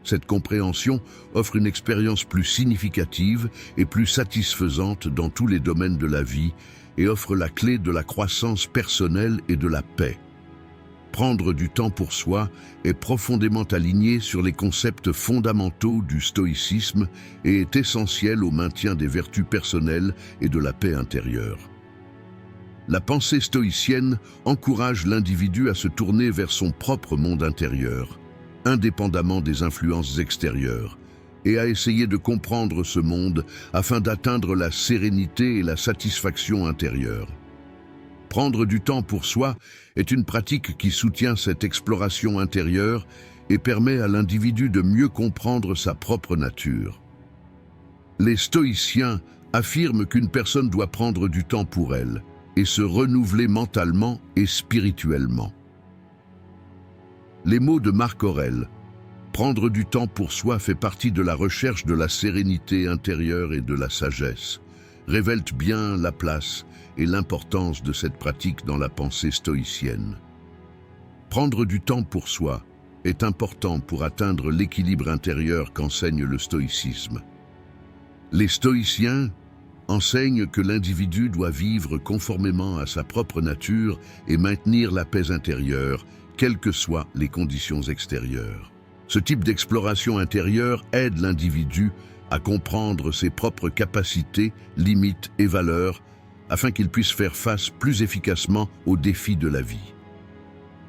Cette compréhension offre une expérience plus significative et plus satisfaisante dans tous les domaines de la vie et offre la clé de la croissance personnelle et de la paix. Prendre du temps pour soi est profondément aligné sur les concepts fondamentaux du stoïcisme et est essentiel au maintien des vertus personnelles et de la paix intérieure. La pensée stoïcienne encourage l'individu à se tourner vers son propre monde intérieur, indépendamment des influences extérieures, et à essayer de comprendre ce monde afin d'atteindre la sérénité et la satisfaction intérieure. Prendre du temps pour soi est une pratique qui soutient cette exploration intérieure et permet à l'individu de mieux comprendre sa propre nature. Les stoïciens affirment qu'une personne doit prendre du temps pour elle et se renouveler mentalement et spirituellement. Les mots de Marc Aurèle, prendre du temps pour soi fait partie de la recherche de la sérénité intérieure et de la sagesse, révèlent bien la place et l'importance de cette pratique dans la pensée stoïcienne. Prendre du temps pour soi est important pour atteindre l'équilibre intérieur qu'enseigne le stoïcisme. Les stoïciens enseignent que l'individu doit vivre conformément à sa propre nature et maintenir la paix intérieure, quelles que soient les conditions extérieures. Ce type d'exploration intérieure aide l'individu à comprendre ses propres capacités, limites et valeurs, afin qu'il puisse faire face plus efficacement aux défis de la vie.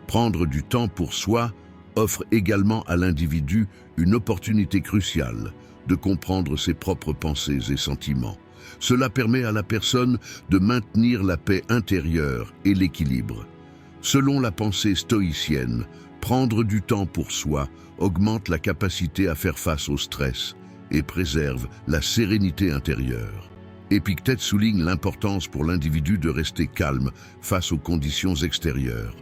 Prendre du temps pour soi offre également à l'individu une opportunité cruciale de comprendre ses propres pensées et sentiments. Cela permet à la personne de maintenir la paix intérieure et l'équilibre. Selon la pensée stoïcienne, prendre du temps pour soi augmente la capacité à faire face au stress et préserve la sérénité intérieure. Épictète souligne l'importance pour l'individu de rester calme face aux conditions extérieures.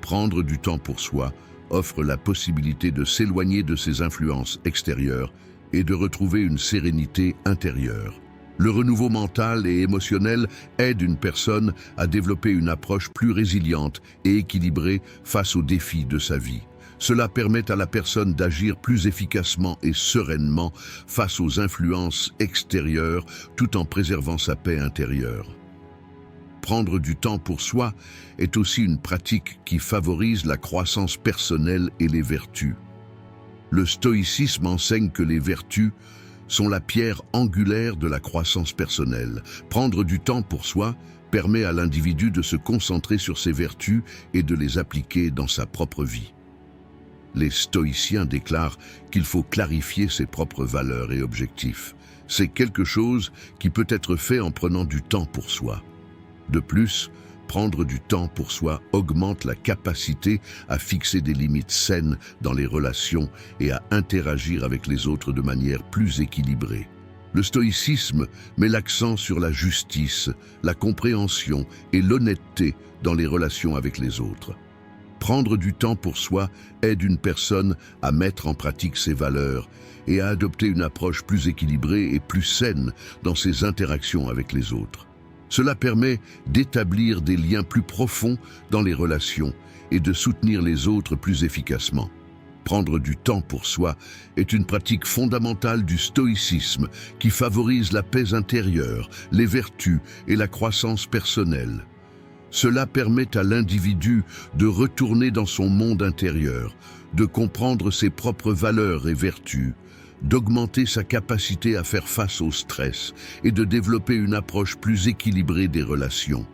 Prendre du temps pour soi offre la possibilité de s'éloigner de ces influences extérieures et de retrouver une sérénité intérieure. Le renouveau mental et émotionnel aide une personne à développer une approche plus résiliente et équilibrée face aux défis de sa vie. Cela permet à la personne d'agir plus efficacement et sereinement face aux influences extérieures tout en préservant sa paix intérieure. Prendre du temps pour soi est aussi une pratique qui favorise la croissance personnelle et les vertus. Le stoïcisme enseigne que les vertus sont la pierre angulaire de la croissance personnelle. Prendre du temps pour soi permet à l'individu de se concentrer sur ses vertus et de les appliquer dans sa propre vie. Les stoïciens déclarent qu'il faut clarifier ses propres valeurs et objectifs. C'est quelque chose qui peut être fait en prenant du temps pour soi. De plus, prendre du temps pour soi augmente la capacité à fixer des limites saines dans les relations et à interagir avec les autres de manière plus équilibrée. Le stoïcisme met l'accent sur la justice, la compréhension et l'honnêteté dans les relations avec les autres. Prendre du temps pour soi aide une personne à mettre en pratique ses valeurs et à adopter une approche plus équilibrée et plus saine dans ses interactions avec les autres. Cela permet d'établir des liens plus profonds dans les relations et de soutenir les autres plus efficacement. Prendre du temps pour soi est une pratique fondamentale du stoïcisme qui favorise la paix intérieure, les vertus et la croissance personnelle. Cela permet à l'individu de retourner dans son monde intérieur, de comprendre ses propres valeurs et vertus, d'augmenter sa capacité à faire face au stress et de développer une approche plus équilibrée des relations.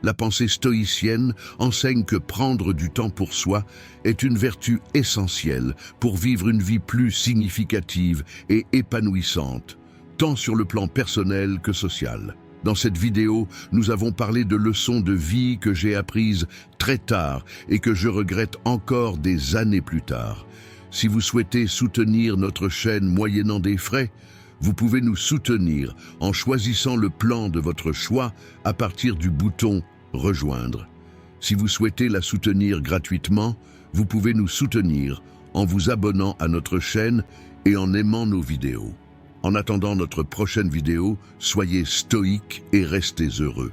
La pensée stoïcienne enseigne que prendre du temps pour soi est une vertu essentielle pour vivre une vie plus significative et épanouissante, tant sur le plan personnel que social. Dans cette vidéo, nous avons parlé de leçons de vie que j'ai apprises très tard et que je regrette encore des années plus tard. Si vous souhaitez soutenir notre chaîne moyennant des frais, vous pouvez nous soutenir en choisissant le plan de votre choix à partir du bouton « Rejoindre ». Si vous souhaitez la soutenir gratuitement, vous pouvez nous soutenir en vous abonnant à notre chaîne et en aimant nos vidéos. En attendant notre prochaine vidéo, soyez stoïques et restez heureux.